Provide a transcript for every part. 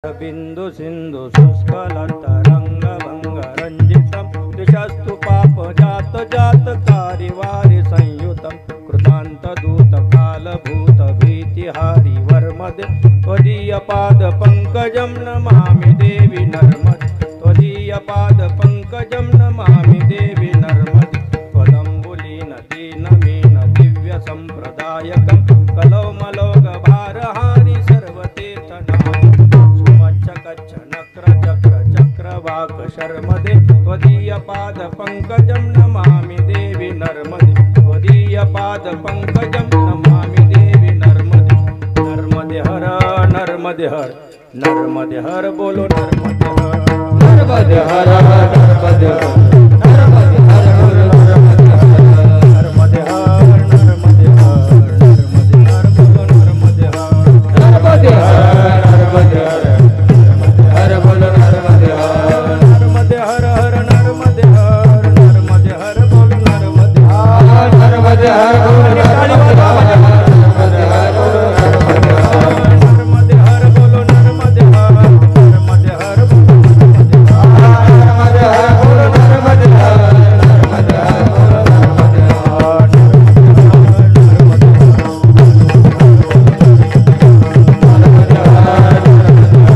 बिंदु सिंधु शुष्कलतरंगभंग रंजितम दिशस्तु पाप जात जात कारिवारि संयुतम कृतांत दूत काल भूत भीतिहारी वर्मदे त्वदीय पाद पंकजं नमामि देवी नर्मदे त्वदीय पाद पंकजं नमामि देवी नर्मदे त्वदंबुलीन दीनमीन दिव्य संप्रदायकं कलौमलोग भारहारि सर्वतीर्थनाम कच्छ नक्र चक्र चक्रवाक शर्मदे त्वदीय पाद पंकजं नमामि देवी नर्मदे त्वदीय पाद पंकजं नमामि देवी नर्मदे नर्मदे हर नर्मदे हर नर्मदे हर बोलो नर्मदे हर नर्मदे हर नर्मदे हर नर्मदे हर नर्मदे हर नर्मदे हर नर्मदे हर बोलो नर्मदे हर नर्मदे हर नर्मदे हर हर बोलो नर्मदे हर नर्मदे हर हर नर्मदे हर नर्मदे हर बोलो नर्मदे हर नर्मदे हर नर्मदे हर बोलो नर्मदे हर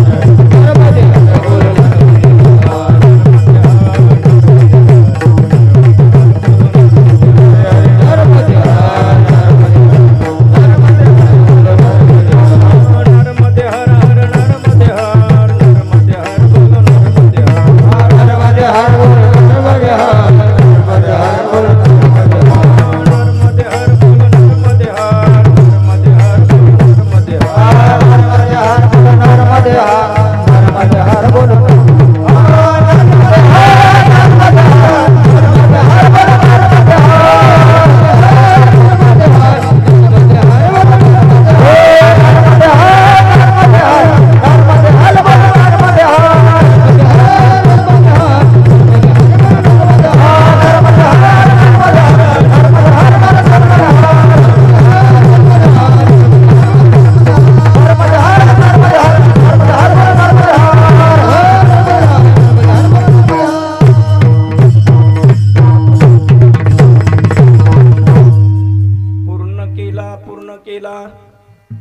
नर्मदे हर बोलो नर्मदे हर नर्मदे हर बोलो नर्मदे हर नर्मदे हर बोलो नर्मदे हर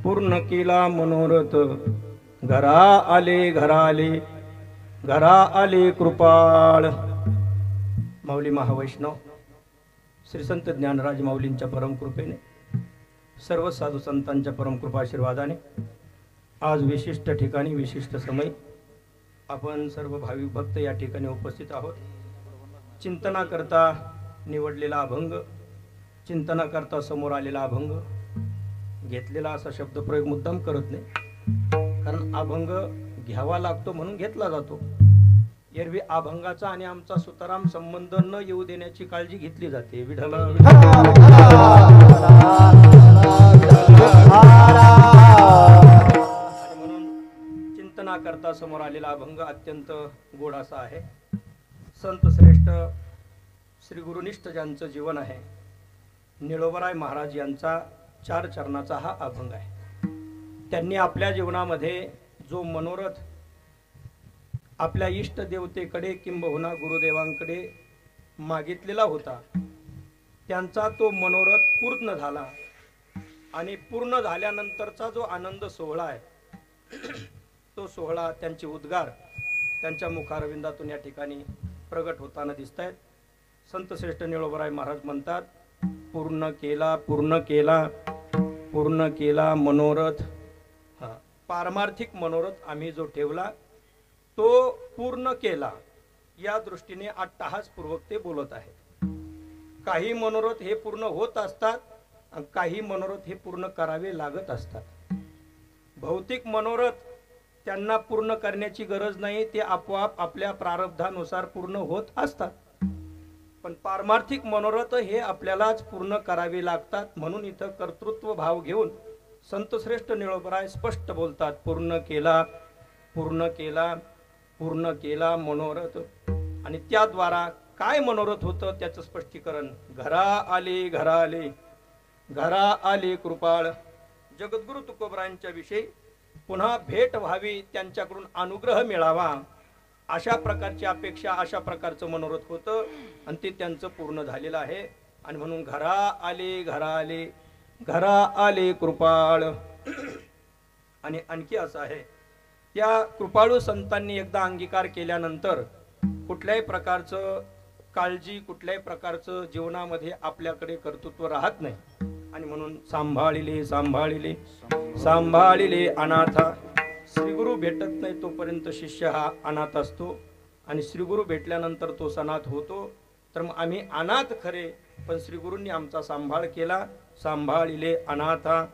पूर्ण केला मनोरथ घरा आले घरा आले कृपाळ। माऊली महावैष्णव श्री संत ज्ञानराज माऊलींच्या परम कृपेने सर्व साधू संतांच्या परम कृपा आशीर्वादाने आज विशिष्ट ठिकाणी विशिष्ट समय आपण सर्व भाविक भक्त या ठिकाणी उपस्थित आहोत। चिंतना करता निवडलेला अभंग, चिंतना करता समोर आलेला अभंग घेतलेला असा शब्द प्रयोग मुद्दाम करत नाही, कारण अभंग घ्यावा लागतो म्हणून घेतला जातो। एरवी अभंगाचा आणि आमचा सुताराम संबंध न येऊ देण्याची काळजी घेतली जाते। विठ्ठल म्हणून चिंतना करता समोर आलेला अभंग अत्यंत गोड असा आहे। संत श्रेष्ठ श्री गुरुनिष्ठ ज्यांचं जीवन आहे, निळोबराय महाराज यांचा 4 चरणाचा हा अभंग आहे। त्यांनी आपल्या जीवनामध्ये जो मनोरथ आपल्या इष्ट देवतेकडे किंबहुना गुरुदेवांकडे मागितलेला होता, त्यांचा तो मनोरथ पूर्ण झाला आणि पूर्ण झाल्यानंतरचा जो आनंद सोहळा आहे तो सोहळा त्यांचे उद्गार त्यांच्या मुखारविंदातून या ठिकाणी प्रगट होताना दिसत आहेत। संत श्रेष्ठ निळोबराय महाराज म्हणतात, पूर्ण केला पूर्ण केला पूर्ण केला मनोरथ। पारमार्थिक मनोरथ आम्ही जो ठेवला तो पूर्ण केला, या दृष्टीने अट्टहासपूर्वक ते बोलत आहेत। काही मनोरथ हे पूर्ण होत असतात, काही मनोरथ हे पूर्ण करावे लागत असतात। भौतिक मनोरथ त्यांना पूर्ण करण्याची गरज नाही, ते आपोआप आपल्या प्रारब्धानुसार पूर्ण होत असतात। पण पारमार्थिक मनोरथ हे आपल्यालाच पूर्ण करावे लागतात, म्हणून इथं कर्तृत्व भाव घेऊन संत श्रेष्ठ निळोबराय स्पष्ट बोलतात, पूर्ण केला पूर्ण केला पूर्ण केला मनोरथ। आणि त्याद्वारा काय मनोरथ होतं त्याचं स्पष्टीकरण, घरा आले घरा आले कृपाळ। जगद्गुरु तुकोबरायांच्या विषयी पुन्हा भेट व्हावी, त्यांच्याकडून अनुग्रह मिळावा, अशा प्रकारची अपेक्षा, अशा प्रकारचं मनोरथ होतं आणि ते त्यांचं पूर्ण झालेलं आहे. आणि म्हणून घरा आले घरा आले कृपाळ. आणि आणखी असं आहे, त्या कृपाळू संतांनी एकदा अंगीकार केल्यानंतर कुठल्याही प्रकारचं काळजी, कुठल्याही प्रकारचं जीवनामध्ये आपल्याकडे कर्तृत्व राहत नाही. आणि म्हणून सांभाळिले अनाथा. श्रीगुरु भेटत नाही तोपर्यंत शिष्य हा अनाथ असतो आणि श्रीगुरु भेटल्यानंतर तो सनाथ होतो. तर मग आम्ही अनाथ खरे, पण श्रीगुरूंनी आमचा सांभाळ केला. सांभाळिले अनाथा.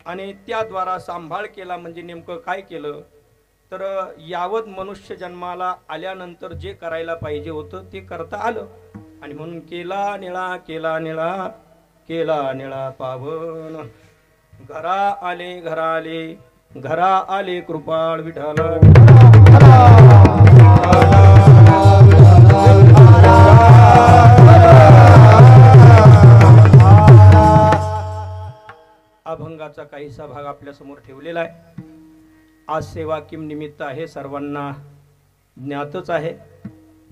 आणि त्याद्वारा सांभाळ केला म्हणजे नेमकं काय केलं तर यावत मनुष्य जन्माला आल्यानंतर जे करायला पाहिजे होतं ते करता आलं. आणि म्हणून केला निळा पावन. घरा आले कृपाळ विठाला. अभंगाचा काहीसा भाग आपल्या समोर ठेवलेला आहे. आज सेवा किम निमित्त आहे, सर्वांना ज्ञातच आहे,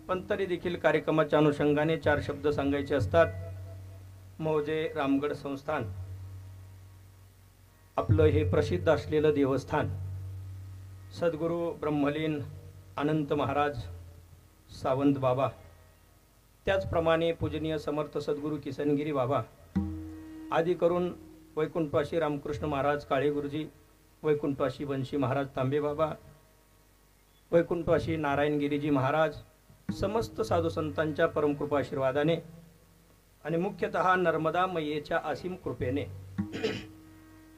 पण तरी देखील कार्यक्रमाच्या अनुषंगाने 4 शब्द सांगायचे असतात. मौजे रामगड संस्थान आपलं हे प्रसिद्ध असलेलं देवस्थान, सद्गुरू ब्रह्मलीन अनंत महाराज सावंत बाबा, त्याचप्रमाणे पूजनीय समर्थ सद्गुरू किसनगिरी बाबा आदी करून वैकुंठवासी रामकृष्ण महाराज काळे गुरुजी, वैकुंठवासी बंशी महाराज तांबे बाबा, वैकुंठवासी नारायणगिरीजी महाराज, समस्त साधू संतांच्या परमकृपा आशीर्वादाने आणि मुख्यतः नर्मदा मैयेच्या असीम कृपेने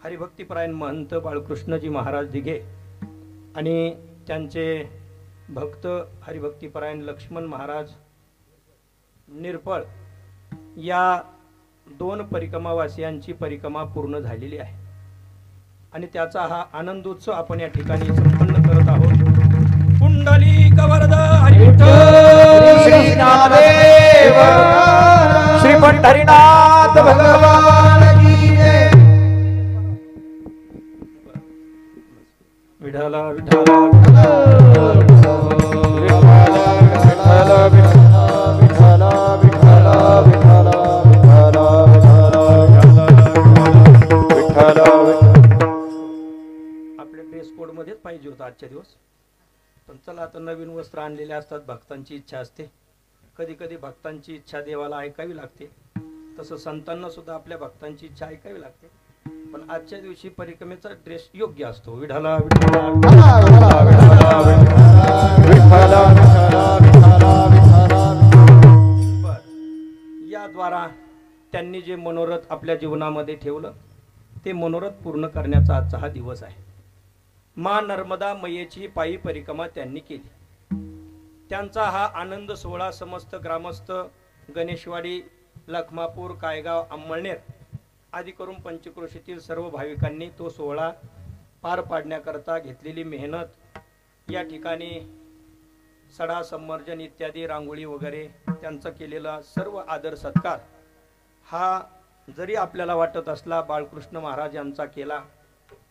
हरिभक्तीपरायण महंत बाळकृष्णजी महाराज दिघे आणि त्यांचे भक्त हरिभक्तीपरायण लक्ष्मण महाराज निरपळ या 2 परिक्रमावासियांची परिक्रमा पूर्ण झालेली आहे. आणि त्याचा हा आनंदोत्सव आपण या ठिकाणी संपन्न करत आहोत. कुंडलिक वरद हरिविठ्ठल श्री नामदेव श्री पंढरीनाथ भगवान की जय. विठ्ठला विठ्ठला आपल्या ड्रेस कोड मध्येच पाहिजे होता आजच्या दिवस, पण चला आता नवीन वस्त्र आणलेले असतात, भक्तांची इच्छा असते, कधी कधी भक्तांची इच्छा देवाला ऐकावी लागते, तसं संतांना सुद्धा आपल्या भक्तांची इच्छा ऐकावी लागते. पण आजच्या दिवशी परिक्रमेचा ड्रेस योग्य असतो. विठ्ठला याद्वारा त्यांनी जे मनोरथ आपल्या जीवनामध्ये ठेवलं ते मनोरथ पूर्ण करण्याचा आजचा हा दिवस आहे. मा नर्मदा मैयेची पायी परिक्रमा त्यांनी केली. त्यांचा हा आनंद सोहळा समस्त ग्रामस्थ गणेशवाडी, लखमापूर, कायगाव, अंमळनेर आदी करून पंचक्रोशीतील सर्व भाविकांनी तो सोहळा पार पाडण्याकरता घेतलेली मेहनत, या ठिकाणी सडा संमर्जन इत्यादी रांगोळी वगैरे त्यांचा केलेला सर्व आदर सत्कार हा जरी आपल्याला वाटत असला बाळकृष्ण महाराज यांचा केला,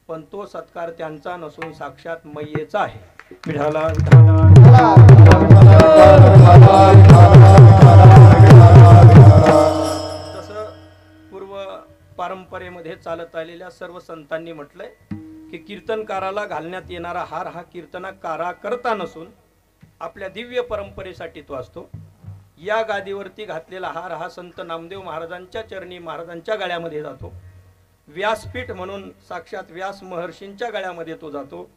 पण तो सत्कार त्यांचा नसून साक्षात मैयेचा आहे. विठ्ठला तसं पूर्व परंपरेमध्ये चालत आलेल्या सर्व संतांनी म्हटलंय की कीर्तनकाराला घालण्यात येणारा हार हा कीर्तनकारा करता नसून आपल्या दिव्य परंपरेसाठी तो असतो. या गादीवरती घातलेला हार हा संत नामदेव महाराजांच्या चरणी महाराजांच्या गळ्यामध्ये जातो. व्यासपीठ म्हणून साक्षात व्यास महर्षींच्या गळ्यामध्ये तो जातो.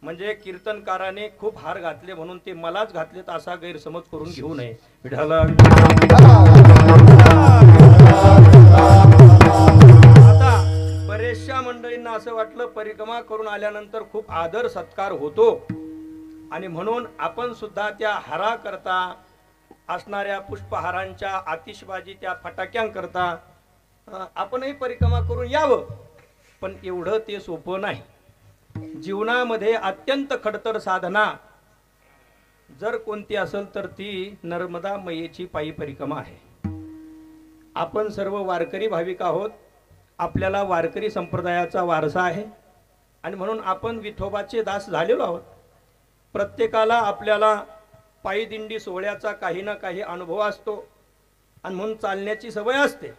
म्हणजे कीर्तनकाराने खूप हार घातले म्हणून ते मलाच घातलेत असा गैरसमज करून घेऊ नये. विठ्ठला आता बरेचशा मंडळींना असं वाटलं परिक्रमा करून आल्यानंतर खूप आदर सत्कार होतो आणि म्हणून आपण सुद्धा त्या हाराकरता असणाऱ्या पुष्पहारांच्या आतिषबाजी त्या फटाक्यांकरता आपणही परिक्रमा करून यावं, पण एवढं ते सोपं नाही. जीवनामध्ये अत्यंत खडतर साधना जर कोणती असेल तर ती नर्मदा मैयेची पायी परिक्रमा आहे. आपण सर्व वारकरी भाविक आहोत, आपल्याला वारकरी संप्रदायाचा वारसा आहे. आणि म्हणून आपण विठोबाचे दास झालेलो आहोत. प्रत्येकाला आपल्याला पायी दिंडी सोहळ्याचा काही ना काही अनुभव असतो आणि म्हणून चालण्याची सवय असते.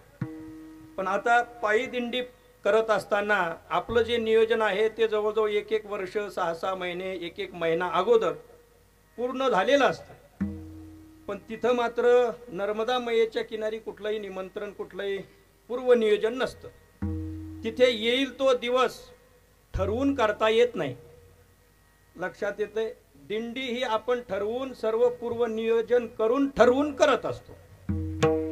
पण आता पायी दिंडी करत असताना आपलं जे नियोजन आहे ते जवळजवळ 1-1 वर्ष 6-6 महिने 1-1 महिना अगोदर पूर्ण झालेलं असतं. पण तिथं मात्र नर्मदा मैयेच्या किनारी कुठलंही निमंत्रण कुठलंही पूर्व नियोजन नसतं. तिथे येईल तो दिवस ठरवून करता येत नाही. लक्षात येते, दिंडी ही आपण ठरवून सर्व पूर्व नियोजन करून ठरवून करत असतो.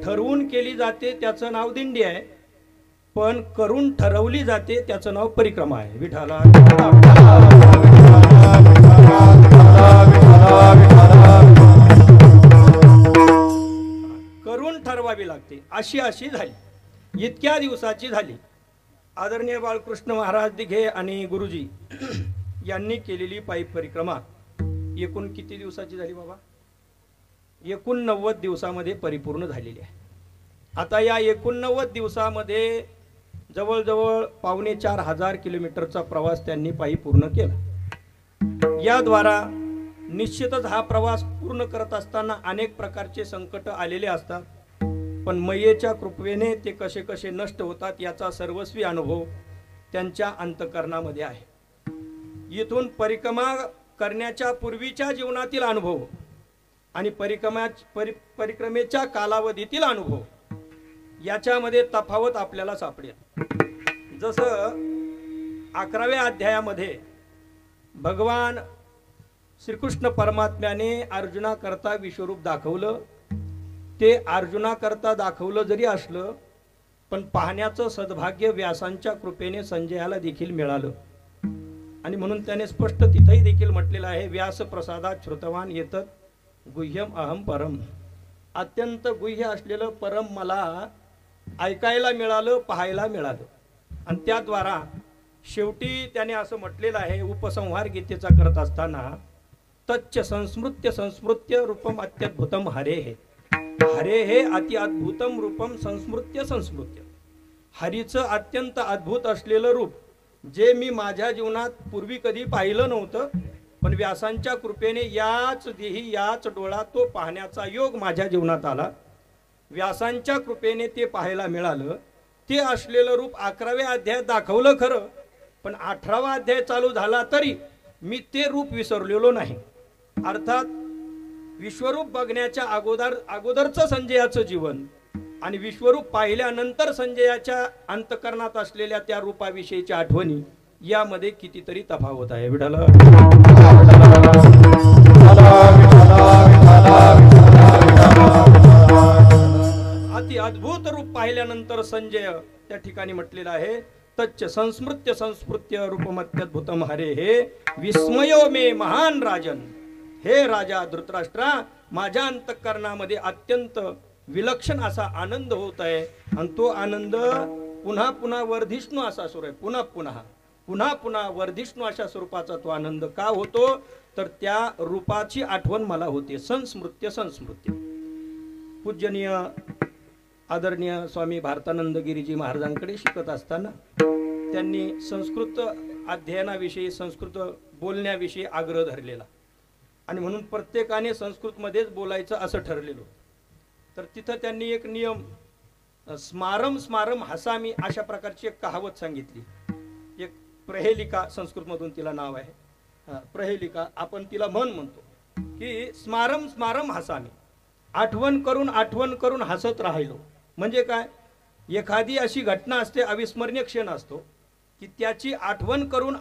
ठरवून केली जाते त्याचं नाव दिंडी आहे, पण करून ठरवली जाते त्याचं नाव परिक्रमा आहे. विठाला करून ठरवावी लागते. अशी झाली, इतक्या दिवसाची झाली. आदरणीय बाळकृष्ण महाराज दिघे आणि गुरुजी यांनी केलेली पायी परिक्रमा एकूण किती दिवसाची झाली बाबा? 89 दिवसामध्ये परिपूर्ण झालेली आहे. आता या 89 दिवसामध्ये जवळजवळ 4,500 किलोमीटरचा प्रवास त्यांनी पायी पूर्ण केला. याद्वारा निश्चितच हा प्रवास पूर्ण करत असताना अनेक प्रकारचे संकट आलेले असतात, पण मैयेच्या कृपेने ते कसे कसे नष्ट होतात याचा सर्वस्वी अनुभव त्यांच्या अंतःकरणामध्ये आहे. इथून परिक्रमा करण्याच्या पूर्वीच्या जीवनातील अनुभव आणि परिक्रमेच्या कालावधीतील अनुभव याच्यामध्ये तफावत आपल्याला सापडेल. जसं 11व्या अध्यायामध्ये भगवान श्रीकृष्ण परमात्म्याने अर्जुनाकरता विश्वरूप दाखवलं. ते अर्जुनाकरता दाखवलं जरी असलं, पण पाहण्याचं सद्भाग्य व्यासांच्या कृपेने संजयाला देखील मिळालं. आणि म्हणून त्याने स्पष्ट तिथेही देखील म्हटलेलं आहे, व्यास प्रसादात श्रुतवान येतत गुह्यम अहम परम. अत्यंत गुह्य असलेलं परम मला ऐकायला मिळालं, पाहायला मिळालं. आणि त्याद्वारा शेवटी त्याने असं म्हटलेलं आहे, उपसंहार गीतेचा करत असताना, तच्च संस्मृत्य रूपम अत्यद्भुतम हरे हे अति अद्भुतम रूपम संस्मृत्य. हरीचं अत्यंत अद्भुत असलेलं रूप जे मी माझ्या जीवनात पूर्वी कधी पाहिलं नव्हतं, पण व्यासांच्या कृपेने याच देही याच डोळा तो पाहण्याचा योग माझ्या जीवनात आला. व्यासांच्या कृपेने ते पाहायला मिळालं. ते असलेलं रूप 11व्या अध्यायात दाखवलं खरं, पण 18वा अध्याय चालू झाला तरी मी ते रूप विसरलेलो नाही. अर्थात विश्वरूप बघण्याच्या अगोदरचं संजयाचं जीवन आणि विश्वरूप पाहिल्यानंतर संजयाच्या अंतःकरणात असलेल्या त्या रूपाविषयीच्या आठवणी यामध्ये कितीतरी तफावत आहे. विठ्ठल अति अद्भुत रूप पाहिल्यानंतर संजय त्या ठिकाणी म्हटलेला आहे, तच्च संस्मृत्य रूपमत्यद्भुतम हरे हे विस्मयो मे महान राजन. हे राजा धृतराष्ट्रा, माझ्या अंतःकरणामध्ये अत्यंत विलक्षण असा आनंद होत आहे. आणि तो आनंद पुन्हा पुन्हा वर्धिष्णू असा सुरू आहे. पुन्हा पुन्हा वर्धिष्णू अशा स्वरूपाचा तो आनंद का होतो, तर त्या रूपाची आठवण मला होते. संस्मृत्य. पूजनीय आदरणीय स्वामी भारतानंदगिरीजी महाराजांकडे शिकत असताना त्यांनी संस्कृत अध्ययनाविषयी संस्कृत बोलण्याविषयी आग्रह धरलेला आणि म्हणून प्रत्येकाने संस्कृतमध्येच बोलायचं असं ठरलेलं. तर तिथं त्यांनी एक नियम, स्मारम हसामी अशा प्रकारची एक कहावत सांगितली. एक प्रहेलिका, संस्कृतमधून तिला नाव आहे प्रहेलिका, आपण तिला म्हणतो की स्मारम हसामी, आठवण करून हसत राहिलो. म्हणजे काय, एखादी अशी घटना असते, अविस्मरणीय क्षण असतो की त्याची आठवण करून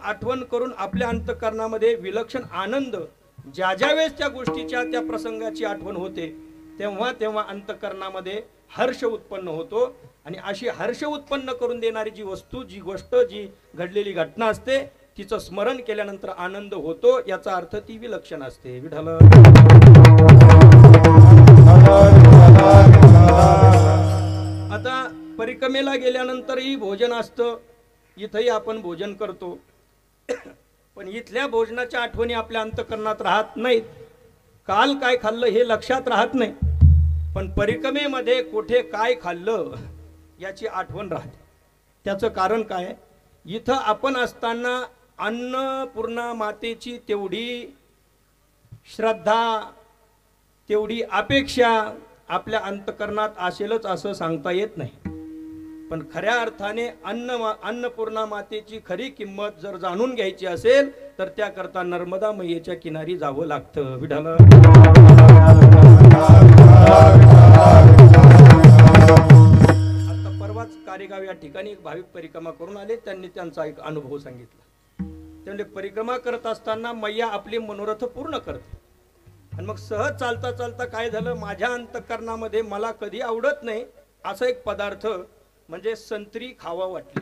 आपल्या अंतःकरणामध्ये विलक्षण आनंद, ज्या वेळेस त्या गोष्टीच्या त्या प्रसंगाची आठवण होते तेव्हा अंतःकरणामध्ये हर्ष उत्पन्न होतो. आणि अशी हर्ष उत्पन्न करून देणारी जी वस्तू, जी गोष्ट, जी घडलेली घटना असते तिचं स्मरण केल्यानंतर आनंद होतो. याचा अर्थ ती विलक्षण असते. विठ्ठल आता परिक्रमेला गेल्यानंतरही भोजन असतं. इथंही आपण भोजन करतो, पण इथल्या भोजनाच्या आठवणी आपल्या अंतःकरणात राहत नाहीत. काल काय खाल्लं हे लक्षात राहत नाही, पण परिक्रमेमध्ये कुठे काय खाल्लं याची आठवण राहते. त्याचं कारण काय, इथं आपण असताना अन्नपूर्णा मातेची तेवढी श्रद्धा, तेवढी अपेक्षा आपल्या अंतकरणात असेलच असं सांगता येत नाही. पण खऱ्या अर्थाने अन्नपूर्णा मातेची खरी किंमत जर जाणून घ्यायची असेल तर त्याकरता नर्मदा मैयेच्या किनारी जावं लागतं. विठाला आता परवाच कारेगाव या ठिकाणी एक भाविक परिक्रमा करून आले. त्यांनी त्यांचा एक अनुभव सांगितला. त्यामुळे परिक्रमा करत असताना मैया आपली मनोरथ पूर्ण करते आणि मग सहज चालता चालता काय झालं, माझ्या अंतकरणामध्ये मला कधी आवडत नाही असा एक पदार्थ म्हणजे संत्री खावा वाटली,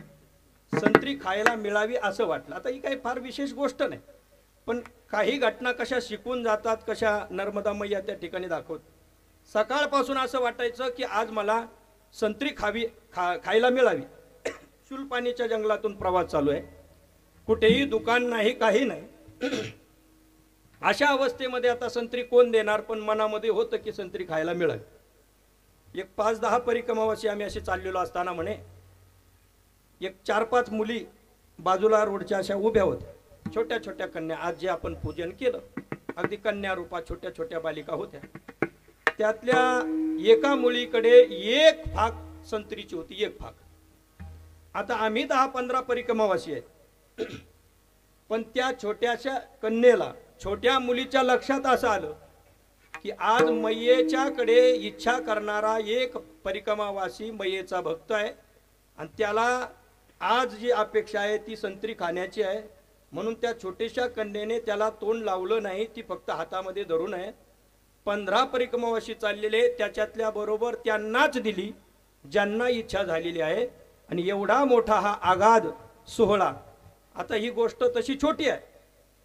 संत्री खायला मिळावी असं वाटलं. आता ही काही फार विशेष गोष्ट नाही, पण काही घटना कशा शिकून जातात, कशा नर्मदा मैया त्या ठिकाणी दाखवत. सकाळपासून असं वाटायचं की आज मला संत्री खायला मिळावी. शूलपाणीच्या जंगलातून प्रवास चालू आहे, कुठेही दुकान नाही, काही नाही. अशा अवस्थेमध्ये आता संत्री कोण देणार, पण मनामध्ये होतं की संत्री खायला मिळावी. एक 5-10 परिक्रमावासी आम्ही असे चाललेलो असताना म्हणे एक 4-5 मुली बाजूला रोडच्या अशा उभ्या होत्या, छोट्या छोट्या कन्या. आज जे आपण पूजन केलं अगदी कन्या रूपा छोट्या छोट्या बालिका होत्या. त्यातल्या एका मुलीकडे एक भाग संत्रीची होती, एक भाग. आता आम्ही 10-15 परिक्रमावासी आहेत, पण त्या छोट्याशा कन्येला, छोट्या मुलीच्या लक्षात असं आलं की आज मैयेच्याकडे इच्छा करणारा एक परिक्रमावासी मैयेचा भक्त आहे आणि त्याला आज जी अपेक्षा आहे ती संत्री खाण्याची आहे. म्हणून त्या छोट्याशा कन्येने त्याला तोंड लावलं नाही, ती फक्त हातामध्ये धरून आहे. 15 परिक्रमावासी चाललेले त्याच्यातल्या बरोबर त्यांनाच दिली ज्यांना इच्छा झालेली आहे. आणि एवढा मोठा हा आगाध सोहळा. आता ही गोष्ट तशी छोटी आहे,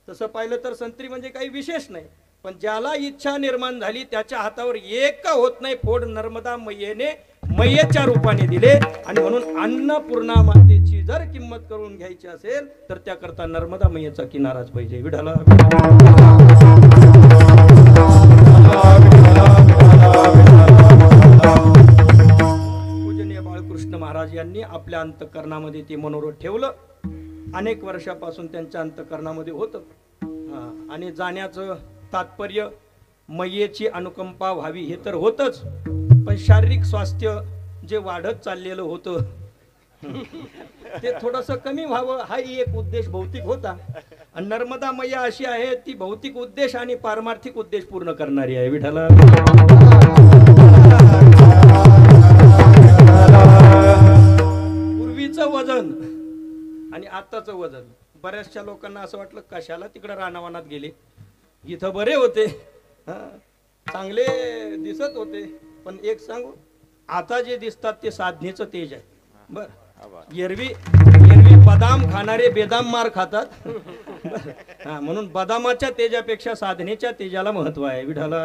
तसं पाहिलं तर संत्री म्हणजे काही विशेष नाही, पण ज्याला इच्छा निर्माण झाली त्याच्या हातावर एक होत नाही फोड नर्मदा मैयेने मैयेच्या रूपाने दिले. आणि म्हणून अन्नपूर्णा मातेची जर किंमत करून घ्यायची असेल तर त्याकरता नर्मदा मैयेचा किनाराच पाहिजे. विठाला पूजनीय बाळकृष्ण महाराज यांनी आपल्या अंतकरणामध्ये ते मनोरथ ठेवलं. अनेक वर्षापासून त्यांच्या अंतकरणामध्ये होतं. आणि जाण्याचं तात्पर्य मैयेची अनुकंपा व्हावी हे तर होतच, पण शारीरिक स्वास्थ्य जे वाढत चाललेलं होतं ते थोडंसं कमी व्हावं हाही एक उद्देश भौतिक होता. आणि नर्मदा मैया अशी आहे ती भौतिक उद्देश आणि पारमार्थिक उद्देश पूर्ण करणारी आहे. विठाला पूर्वीचं वजन आणि आताचं वजन, बऱ्याचशा लोकांना असं वाटलं कशाला तिकडे रानावनात गेले, इथं बरे होते, चांगले दिसत होते. पण एक सांगू, आता जे दिसतात ते साधनेचं तेज आहे. बर एरवी बदाम खाणारे बेदाम मार खातात. म्हणून बदामाच्या तेजापेक्षा साधनेच्या तेजाला महत्व आहे. विठाला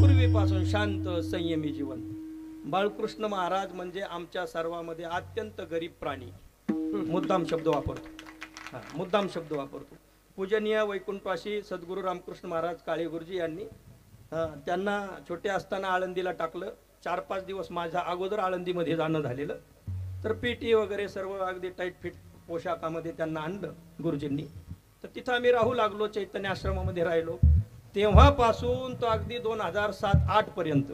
पूर्वीपासून शांत संयमी जीवन. बाळकृष्ण महाराज म्हणजे आमच्या सर्वांमध्ये अत्यंत गरीब प्राणी. मुद्दाम शब्द वापरतो. पूजनीय वैकुंठवासी सद्गुरू रामकृष्ण महाराज काळे गुरुजी यांनी त्यांना छोटे असताना आळंदीला टाकलं. 4-5 दिवस माझ्या अगोदर आळंदीमध्ये जाणं झालेलं, तर पीटी वगैरे सर्व अगदी टाईट फिट पोशाखामध्ये त्यांना आणलं गुरुजींनी. तर तिथं आम्ही राहू लागलो, चैतन्य आश्रमामध्ये राहिलो. तेव्हापासून तो अगदी 2007-8 पर्यंत.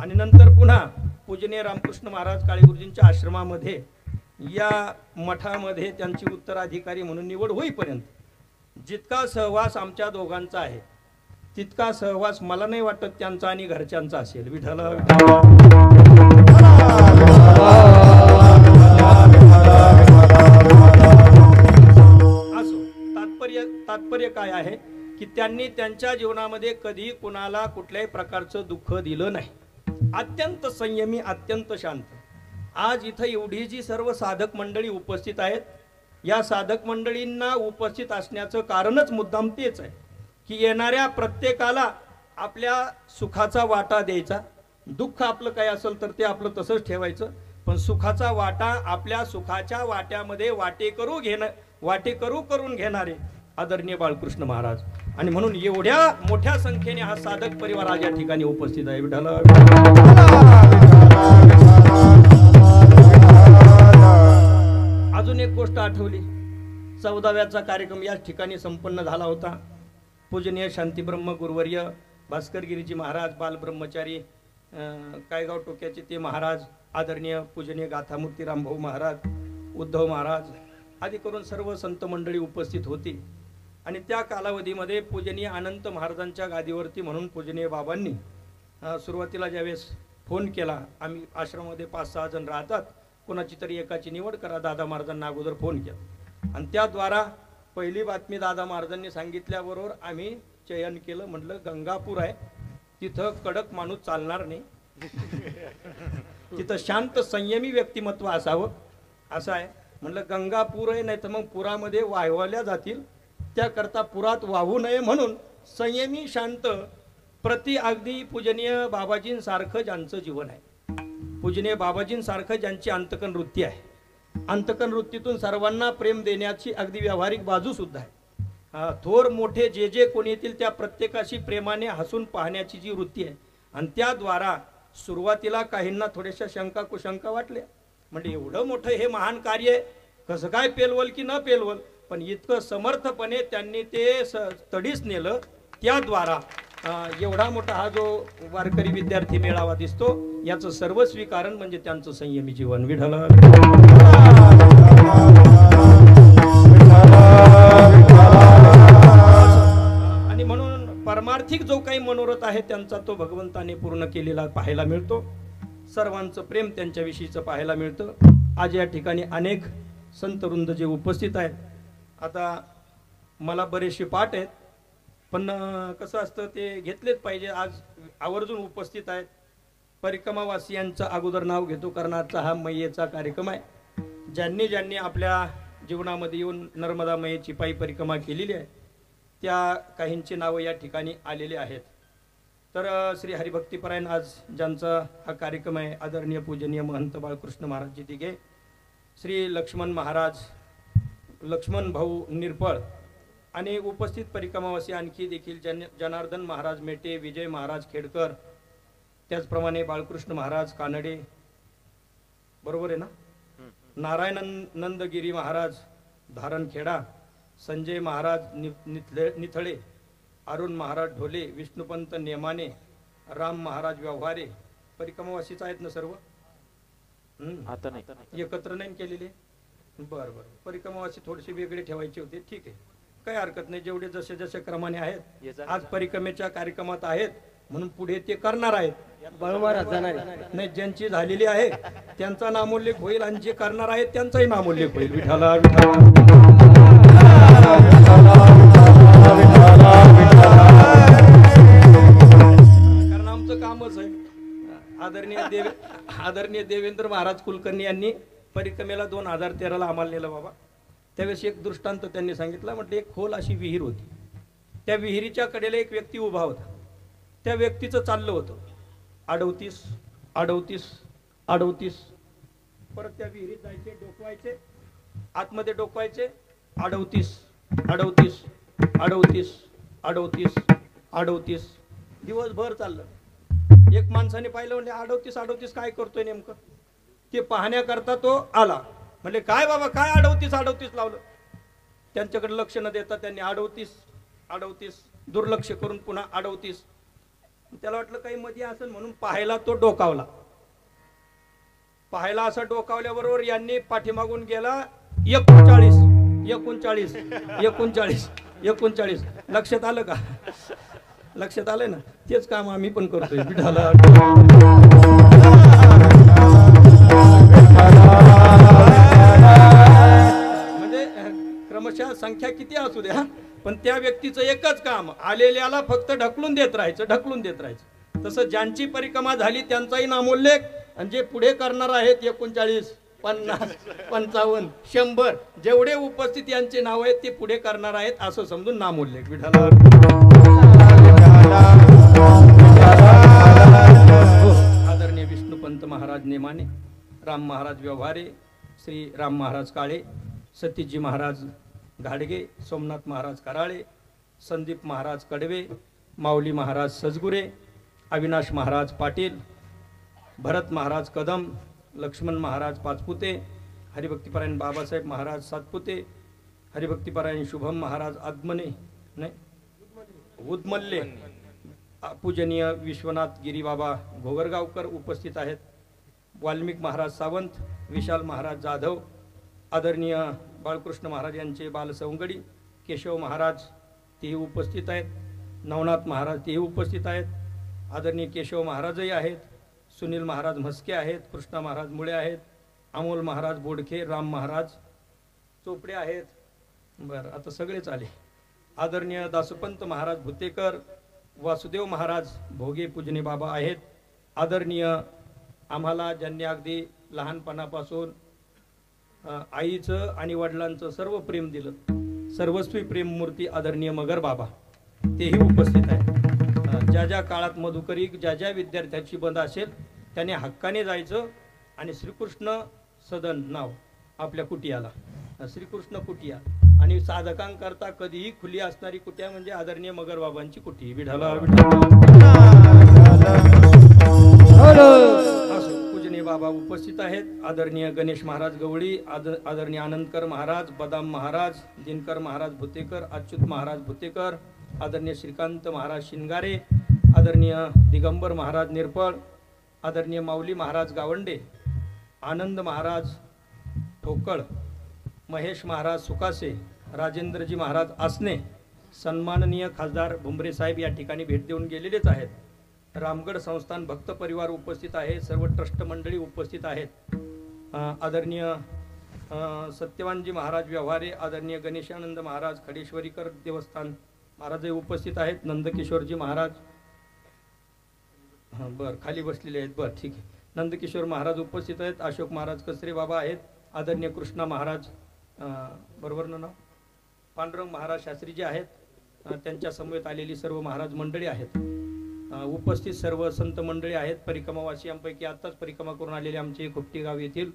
आणि नंतर पुन्हा पूजनीय रामकृष्ण महाराज काळे गुरुजींच्या आश्रमामध्ये या मठामध्ये त्यांची उत्तराधिकारी म्हणून निवड होईपर्यंत जितका सहवास आमच्या दोघांचा आहे तितका सहवास मला नाही वाटत त्यांचा आणि घरच्यांचा असेल. विठाला असो. तात्पर्य काय आहे की त्यांनी त्यांच्या जीवनामध्ये कधी कुणाला कुठल्याही प्रकारचं दुःख दिलं नाही. अत्यंत संयमी, अत्यंत शांत. आज इथं एवढी जी सर्व साधक मंडळी उपस्थित आहेत, या साधक मंडळींना उपस्थित असण्याचं कारणच मुद्दाम तेच आहे की येणाऱ्या प्रत्येकाला आपल्या सुखाचा वाटा द्यायचा. दुःख आपलं काय असेल तर ते आपलं तसंच ठेवायचं, पण सुखाचा वाटा आपल्या सुखाच्या वाट्यामध्ये वाटेकरू करून घेणारे आदरणीय बाळकृष्ण महाराज. आणि म्हणून एवढ्या मोठ्या संख्येने हा साधक परिवार आज या ठिकाणी उपस्थित आहे. विठाला अजून एक गोष्ट आठवली. 14व्याचा कार्यक्रम याच ठिकाणी संपन्न झाला होता. पूजनीय शांतीब्रह्म गुरुवर्य भास्करगिरीजी महाराज, बालब्रह्मचारी कायगाव टोक्याचे ते महाराज, आदरणीय पूजनीय गाथामूर्ती रामभाऊ महाराज, उद्धव महाराज आदी करून सर्व संत मंडळी उपस्थित होती. आणि त्या कालावधीमध्ये पूजनीय अनंत महाराजांच्या गादीवरती म्हणून पूजनीय बाबांनी सुरुवातीला ज्यावेळेस फोन केला, आम्ही आश्रमामध्ये 5-6 जण राहतात, कोणाची तरी एकाची निवड करा, दादा महाराजांना अगोदर फोन केला. आणि त्याद्वारा पहिली बातमी दादा महाराजांनी सांगितल्याबरोबर आम्ही चयन केलं. म्हटलं गंगापूर आहे, तिथं कडक माणूस चालणार नाही, तिथं शांत संयमी व्यक्तिमत्व असावं असं आहे. म्हटलं गंगापूर आहे, नाही तर मग पुरामध्ये वाहवल्या जातील, त्याकरता पुरात वाहू नये म्हणून संयमी शांत प्रति अगदी पूजनीय बाबाजींसारखं ज्यांचं जीवन आहे, पूजनीय बाबाजींसारखं ज्यांची अंतकन वृत्ती आहे, अंतकन वृत्तीतून सर्वांना प्रेम देण्याची अगदी व्यावहारिक बाजू सुद्धा आहे. थोर मोठे जे जे कोणी येतील त्या प्रत्येकाशी प्रेमाने हसून पाहण्याची जी वृत्ती आहे. आणि त्याद्वारा सुरुवातीला काहींना थोड्याशा शंका कुशंका वाटल्या. म्हणजे एवढं मोठं हे महान कार्य कसं काय पेलवल की न पेलवल, पण इतकं समर्थपणे त्यांनी ते तडीस नेलं. त्याद्वारा एवढा मोठा हा जो वारकरी विद्यार्थी मेळावा दिसतो, याचं सर्वस्वी कारण म्हणजे त्यांचं संयमी जीवन. विठ्ठल आणि म्हणून परमार्थिक जो काही मनोरथ आहे त्यांचा तो भगवंताने पूर्ण केलेला पाहायला मिळतो. सर्वांचं प्रेम त्यांच्याविषयीचं पाहायला मिळतं. आज या ठिकाणी अनेक संतवृंद जे उपस्थित आहेत. आता मला बरेचसे पाठ आहेत, पण कसं असतं ते घेतलेच पाहिजे. आज आवर्जून उपस्थित आहेत. परिक्रमावासियांचं अगोदर नाव घेतो, कारण आजचा हा मैयेचा कार्यक्रम आहे. ज्यांनी ज्यांनी आपल्या जीवनामध्ये येऊन नर्मदा मैयेची पायी परिक्रमा केलेली आहे, त्या काहींची नावं या ठिकाणी आलेली आहेत. तर श्री हरिभक्तीपरायण आज ज्यांचा हा कार्यक्रम आहे, आदरणीय पूजनीय महंत बाळकृष्ण महाराजजी दिघे, श्री लक्ष्मण महाराज, लक्ष्मण भाऊ निरपळ आणि उपस्थित परिक्रमावासी आणखी देखील जनार्दन महाराज मेटे, विजय महाराज खेडकर, त्याचप्रमाणे बाळकृष्ण महाराज कानडे, बरोबर आहे ना, नारायणानंदगिरी महाराज धारणखेडा, संजय महाराज निथळे, अरुण महाराज ढोले, विष्णुपंत नेमाने, राम महाराज व्यवहारे, परिक्रमावासीच आहेत ना सर्व? आता नाही, एकत्र नाही केलेले. बरं बरं, परिक्रमावासी थोडेसे वेगळे ठेवायचे होते, ठीक आहे, काही हरकत नाही. जेवढे जसे जसे क्रमाने आहेत, आज परिक्रमेच्या कार्यक्रमात आहेत म्हणून पुढे ते करणार आहेत. नाही, ज्यांची झालेली आहे त्यांचा नामोल्लेख होईल आणि जे करणार आहेत त्यांचाही नामोल्लेख होईल. विठाला कारण आमचं कामच आहे. आदरणीय देवेंद्र महाराज कुलकर्णी यांनी परिक्रमेला 2013ला आम्हाला नेलं बाबा. त्यावेळेस एक दृष्टांत त्यांनी सांगितला. म्हटलं एक खोल अशी विहीर होती, त्या विहिरीच्या कडेला एक व्यक्ती उभा होता. त्या व्यक्तीचं चाललं होतं 38 38 38. परत त्या विहिरीत जायचे, डोकवायचे, आतमध्ये डोकवायचे, 38 38 38 38 38. दिवसभर चाललं. एक माणसाने पाहिलं, म्हणजे 38 38 काय करतोय नेमकं, ते पाहण्याकरता तो आला. म्हणजे काय बाबा, काय 38 38 लावलं. त्यांच्याकडे लक्ष न देता त्यांनी 38 38 दुर्लक्ष करून पुन्हा 38. त्याला वाटलं काही मध्ये असेल म्हणून पाहायला तो डोकावला. पाहायला असं डोकावल्याबरोबर यांनी पाठीमागून गेला 39 39 39 39. लक्षात आलं का? लक्षात आलंय ना? तेच काम आम्ही पण करतोय. विठाला म्हणजे क्रमशः संख्या किती असू द्या, पण त्या व्यक्तीचं एकच काम, आलेल्याला फक्त ढकलून देत राहायचं, ढकलून देत राहायचं. तसं ज्यांची परिक्रमा झाली त्यांचाही नामोल्लेख, आणि जे पुढे करणार आहेत 39 50 55 100 जेवढे उपस्थित यांचे नाव आहेत ते पुढे करणार आहेत असं समजून नामोल्लेख. विठाला आदरणीय विष्णुपंत महाराज नेमाने, राम महाराज व्यवहारे, श्री राम महाराज काळे, सतीजी महाराज घाडगे, सोमनाथ महाराज कराळे, संदीप महाराज कडवे, माऊली महाराज सजगुरे, अविनाश महाराज पाटील, भरत महाराज कदम, लक्ष्मण महाराज पाचपुते, हरिभक्तीपरायण बाबासाहेब महाराज सातपुते, हरिभक्तीपरायण शुभम महाराज आगमने नाही उदमल्ले, पूजनीय विश्वनाथ गिरीबाबा घोगरगावकर उपस्थित आहेत, वाल्मिक महाराज सावंत, विशाल महाराज जाधव, आदरणीय बाळकृष्ण महाराज यांचे बालसवंगडी केशव महाराज तेही उपस्थित आहेत, नवनाथ महाराज तेही उपस्थित आहेत, आदरणीय केशव महाराजही आहेत, सुनील महाराज म्हस्के आहेत, कृष्णा महाराज मुळे आहेत, अमोल महाराज बोडखे, राम महाराज चोपडे आहेत. बरं, आता सगळेच आले. आदरणीय दासोपंत महाराज भुतेकर, वासुदेव महाराज भोगे पूजनी बाबा आहेत. आदरणीय आम्हाला ज्यांनी अगदी लहानपणापासून आईचं आणि वडिलांचं सर्व प्रेम दिलं, सर्वस्वी प्रेममूर्ती आदरणीय मगर बाबा तेही उपस्थित आहेत. ज्या ज्या काळात मधुकरी ज्या ज्या विद्यार्थ्याची बंद असेल त्याने हक्काने जायचं आणि श्रीकृष्ण सदन नाव आपल्या कुटियाला, श्रीकृष्ण कुटिया, आणि साधकांकरता कधीही खुली असणारी कुटिया म्हणजे आदरणीय मगर बाबांची कुटी. विठाला पूजनीय बाबा उपस्थित आहेत. आदरणीय गणेश महाराज गवळी, आदरणीय आनंदकर महाराज, बदाम महाराज, दिनकर महाराज भुतेकर, अच्युत महाराज भुतेकर, आदरणीय श्रीकांत महाराज शिनगारे, आदरणीय दिगंबर महाराज निरपळ, आदरणीय माऊली महाराज गावंडे, आनंद महाराज ठोकळ, महेश महाराज सुकासे, राजेंद्रजी महाराज आसने, सन्माननीय खासदार भुमरे साहेब या ठिकाणी भेट देऊन गेलेलेच आहेत. रामगड संस्थान भक्त परिवार उपस्थित आहे, सर्व ट्रस्ट मंडळी उपस्थित आहेत. आदरणीय सत्यवानजी महाराज व्यवहारे, आदरणीय गणेशानंद महाराज खडेश्वरीकर देवस्थान महाराजही उपस्थित आहेत. नंदकिशोरजी महाराज बर खाली बसलेले आहेत, बर ठीक आहे. नंदकिशोर महाराज उपस्थित आहेत. अशोक महाराज कसरे बाबा आहेत. आदरणीय कृष्णा महाराज बरोबर ना नाव, पांडुरंग महाराज शास्त्रीजी आहेत. त्यांच्या समवेत आलेली सर्व महाराज मंडळी आहेत. उपस्थित सर्व संत मंडळी आहेत. परिक्रमावासियांपैकी आत्ताच परिक्रमा करून आलेले आमचे खोपटी गाव येथील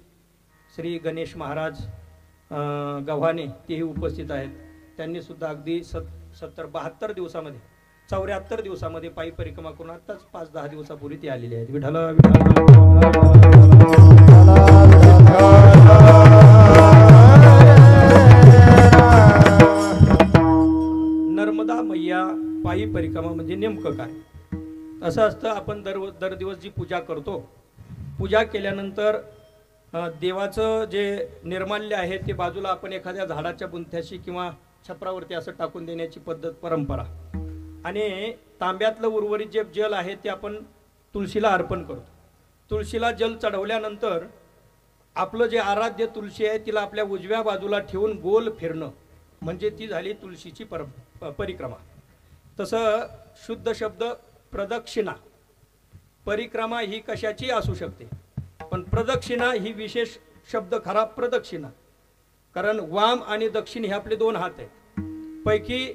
श्री गणेश महाराज गव्हाणे तेही उपस्थित आहेत. त्यांनी सुद्धा अगदी 72 दिवसामध्ये 74 दिवसामध्ये पायी परिक्रमा करून आत्ताच 5-10 दिवसापूर्वी ते आलेले आहेत. विठाला नर्मदा मैया पायी परिक्रमा म्हणजे नेमकं काय? असं असतं, आपण दर दिवस जी पूजा करतो, पूजा केल्यानंतर देवाचं जे निर्माल्य आहे ते बाजूला आपण एखाद्या झाडाच्या बुंथ्याशी किंवा छपरावरती असं टाकून देण्याची पद्धत परंपरा, आणि तांब्यातलं उर्वरित जे जल आहे ते आपण तुळशीला अर्पण करतो. तुळशीला जल चढवल्यानंतर आपलं जे आराध्य तुळशी आहे तिला आपल्या उजव्या बाजूला ठेवून गोल फिरणं म्हणजे ती झाली तुळशीची परिक्रमा. तसं शुद्ध शब्द प्रदक्षिणा. परिक्रमा ही कशाची असू शकते, पण प्रदक्षिणा ही विशेष शब्द खरा प्रदक्षिणा, कारण वाम आणि दक्षिण हे आपले दोन हात आहेत. पैकी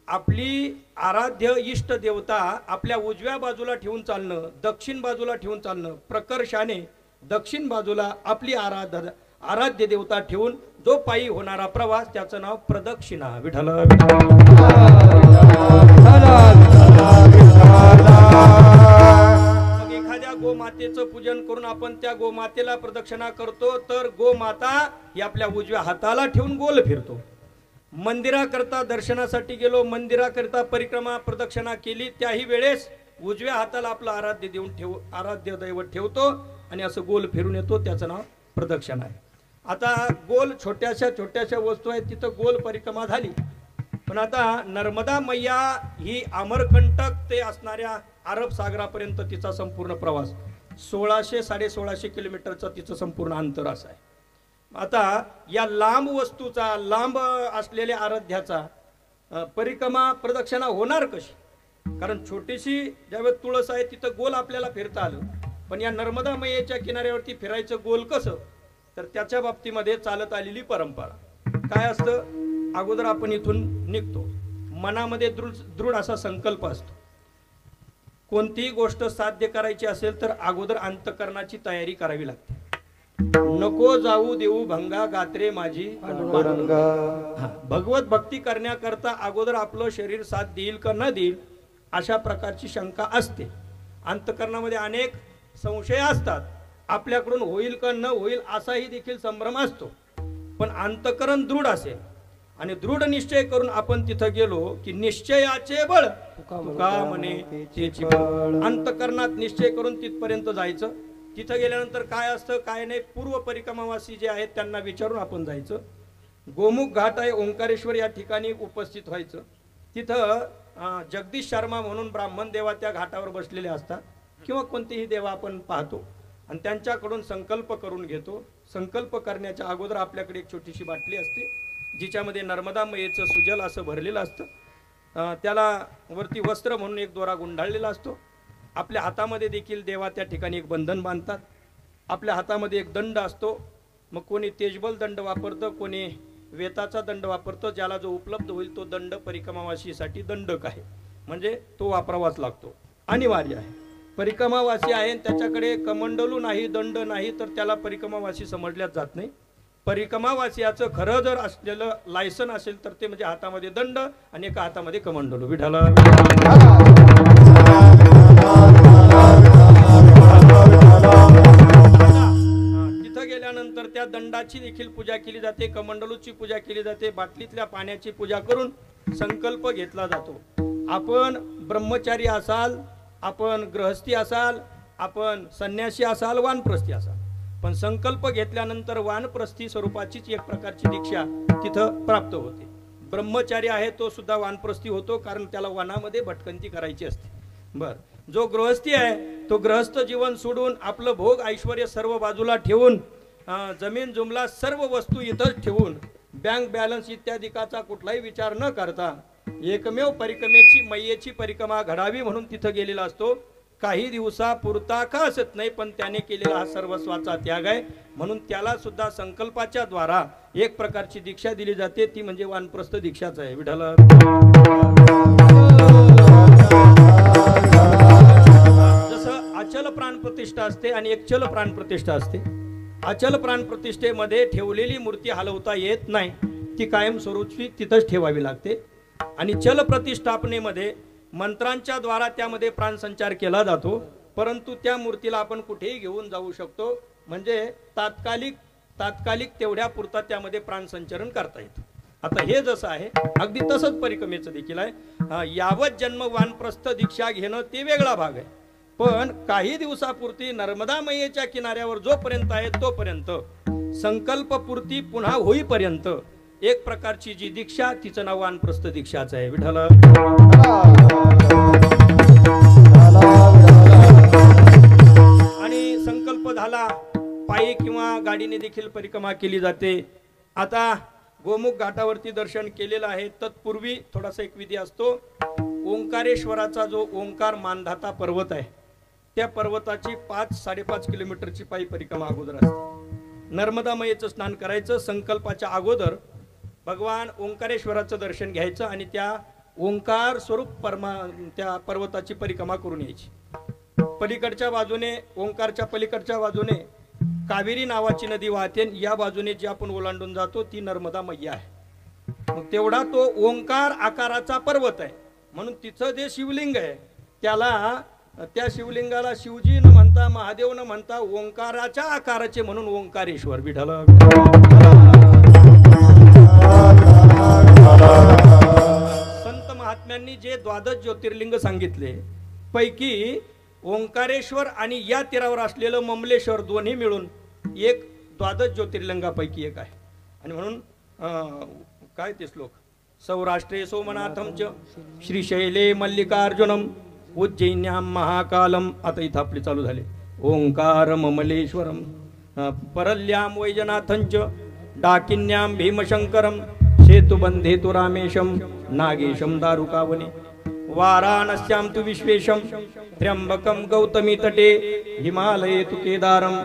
आपली आराध्य इष्ट देवता आपल्या उजव्या बाजूला ठेवून चालणं, दक्षिण बाजूला ठेवून चालणं, प्रकर्षाने दक्षिण बाजूला आपली आराध्य देवता ठेवून जो पायी होणारा प्रवास त्याचं नाव प्रदक्षिणा. विठ्ठल मग एखाद्या गोमातेचं पूजन करून आपण त्या गोमातेला प्रदक्षिणा करतो, तर गोमाता ही आपल्या उजव्या हाताला ठेवून गोल फिरतो. मंदिराकरता दर्शनासाठी गेलो, मंदिराकरता परिक्रमा प्रदक्षिणा केली, त्याही वेळेस उजव्या हाताला आपलं आराध्य दैवत ठेवतो आणि असं गोल फिरून येतो, त्याचं नाव प्रदक्षिणा आहे. आता गोल छोट्याशा वस्तू आहेत, तिथं गोल परिक्रमा झाली. पण आता नर्मदा मैया ही अमरकंटक ते असणाऱ्या अरब सागरापर्यंत तिचा संपूर्ण प्रवास 1600-1650 किलोमीटरचा तिचं संपूर्ण अंतर असं आहे. आता या लांब वस्तूचा, लांब असलेल्या आराध्याचा परिक्रमा प्रदक्षिणा होणार कशी? कारण छोटीशी ज्यावेळेस तुळस आहे तिथं गोल आपल्याला फिरता आलं, पण या नर्मदा मैयेच्या किनाऱ्यावरती फिरायचं गोल कसं? तर त्याच्या बाबतीमध्ये चालत आलेली परंपरा काय असतं? अगोदर आपण इथून निघतो, मनामध्ये दृढ असा संकल्प असतो. कोणतीही गोष्ट साध्य करायची असेल तर अगोदर अंतकरणाची तयारी करावी लागते. नको जाऊ देऊ भंगा गात्रे माझी भगवत भक्ती करण्याकरता अगोदर आपलं शरीर साथ देईल का न देईल अशा प्रकारची शंका असते. अंतकरणामध्ये अनेक संशय असतात, आपल्याकडून होईल का न होईल असाही देखील संभ्रम असतो, पण अंतकरण दृढ असेल आणि दृढ निश्चय करून आपण तिथं गेलो की निश्चयाचे बळ तुका म्हणे तेची बळ. अंतकरणात निश्चय करून तिथपर्यंत जायचं. तिथं गेल्यानंतर काय असतं काय नाही पूर्व परिक्रमावासी जे आहेत त्यांना विचारून आपण जायचं. गोमुख घाट आहे, ओंकारेश्वर या ठिकाणी उपस्थित व्हायचं. तिथं जगदीश शर्मा म्हणून ब्राह्मण देवा त्या घाटावर बसलेले असतात किंवा कोणतेही देवा आपण पाहतो आणि त्यांच्याकडून संकल्प करून घेतो. संकल्प करण्याच्या अगोदर आपल्याकडे एक छोटीशी बाटली असते जिच्यामध्ये नर्मदा मैयेचं सुजल असं भरलेलं असतं. त्याला वरती वस्त्र म्हणून एक दोरा गुंडाळलेला असतो. आपल्या हातामध्ये देखील देवा त्या ठिकाणी एक बंधन बांधतात. आपल्या हातामध्ये एक दंड असतो. मग कोणी तेजबल दंड वापरतं, कोणी वेताचा दंड वापरतं. ज्याला जो उपलब्ध होईल तो दंड परिक्रमावासीसाठी दंडक आहे, म्हणजे तो वापरावाच लागतो, अनिवार्य आहे. परिक्रमावासी आहे त्याच्याकडे कमंडलू नाही, दंड नाही, तर त्याला परिक्रमावासी समजल्याच जात नाही. परिक्रमावासियाचं खरं जर असलेलं लायसन असेल तर ते म्हणजे हातामध्ये दंड आणि एका हातामध्ये कमंडलू. विठाला तिथं गेल्यानंतर त्या दंडाची देखील पूजा केली जाते, कमंडलूची पूजा केली जाते, बाटलीतल्या पाण्याची पूजा करून संकल्प घेतला जातो. आपण ब्रह्मचारी असाल, आपण गृहस्थी असाल, आपण संन्यासी असाल, वानप्रस्थी असाल, पण संकल्प घेतल्यानंतर वानप्रस्थी स्वरूपाचीच एक प्रकारची दीक्षा तिथं प्राप्त होते. ब्रह्मचारी आहे तो सुद्धा वानप्रस्थी होतो, कारण त्याला वनामध्ये भटकंती करायची असते. बर, जो गृहस्थी आहे तो गृहस्थ जीवन सोडून आपलं भोग ऐश्वर्य सर्व बाजूला ठेवून, जमीन जुमला सर्व वस्तू इथंच ठेवून, बँक बॅलन्स इत्यादिकाचा कुठलाही विचार न करता एकमेव परिक्रमेची मैयेची परिक्रमा घडावी म्हणून तिथं गेलेला असतो. काही दिवसापुरता का असत नाही, पण त्याने केलेला हा सर्वस्वाचा त्याग आहे, म्हणून त्याला सुद्धा संकल्पाच्या द्वारा एक प्रकारची दीक्षा दिली जाते, ती म्हणजे वानप्रस्थ दीक्षाच आहे. विठाला जसं अचल प्राण प्रतिष्ठा असते आणि एक चल प्राण प्रतिष्ठा असते. अचल प्राण प्रतिष्ठेमध्ये ठेवलेली मूर्ती हलवता येत नाही, ती कायमस्वरूपी तिथंच ठेवावी लागते. आणि चल प्रतिष्ठापनेमध्ये मंत्रांच्या द्वारा त्यामध्ये प्राणसंचार केला जातो, परंतु त्या मूर्तीला आपण कुठेही घेऊन जाऊ शकतो, म्हणजे तात्कालिक तेवढ्या पुरता त्यामध्ये प्राणसंचरण करता येतं. आता हे जसं आहे अगदी तसंच परिक्रमेचं देखील आहे. यावत जन्म वानप्रस्थ दीक्षा घेणं ते वेगळा भाग आहे, पण काही दिवसापुरती नर्मदा मैयेच्या किनाऱ्यावर जोपर्यंत आहे तोपर्यंत संकल्पपूर्ती पुन्हा होईपर्यंत एक प्रकारची जी दीक्षा तिचं नाव वानप्रस्थ दीक्षाच आहे. विठ्ठल आणि संकल्प झाला, पायी किंवा गाडीने देखील परिक्रमा केली जाते. आता गोमुख घाटावरती दर्शन केलेलं आहे, तत्पूर्वी थोडासा एक विधी असतो. ओंकारेश्वराचा जो ओंकार मानधाता पर्वत आहे त्या पर्वताची 5-5.5 किलोमीटरची पायी परिक्रमा अगोदर असते. नर्मदा मैयेचं स्नान करायचं, संकल्पाच्या अगोदर भगवान ओंकारेश्वराचं दर्शन घ्यायचं आणि त्या ओंकार स्वरूप त्या पर्वताची परिक्रमा करून यायची. पलीकडच्या बाजूने ओंकारच्या पलीकडच्या बाजूने कावेरी नावाची नदी वाहते, या बाजूने जी आपण ओलांडून जातो ती नर्मदा मैया आहे. मग तेवढा तो ओंकार आकाराचा पर्वत आहे, म्हणून तिचं जे शिवलिंग आहे त्याला, त्या शिवलिंगाला शिवजी न म्हणता, महादेव न म्हणता ओंकाराच्या आकाराचे म्हणून ओंकारेश्वर. विठ्ठल संत महात्म्यांनी जे 12 ज्योतिर्लिंग सांगितले पैकी ओंकारेश्वर आणि या तीरावर असलेलं ममलेश्वर दोन्ही मिळून एक 12 ज्योतिर्लिंगापैकी एक आहे. आणि म्हणून काय ते श्लोक, सौराष्ट्रे सोमनाथम च श्रीशैले मल्लिकार्जुनम उज्जैन्याम महाकालम. आता इथं आपली चालू झाले ओंकार ममलेश्वरम, परल्याम वैजनाथंच डाकिन्याम भीमशंकरम, सेतुबंधे तु रामेशम नागेशम दारुकावने, वाराणस्याम तु विश्वेशम त्र्यंबकम गौतमी तटे, हिमालये तु केदारम.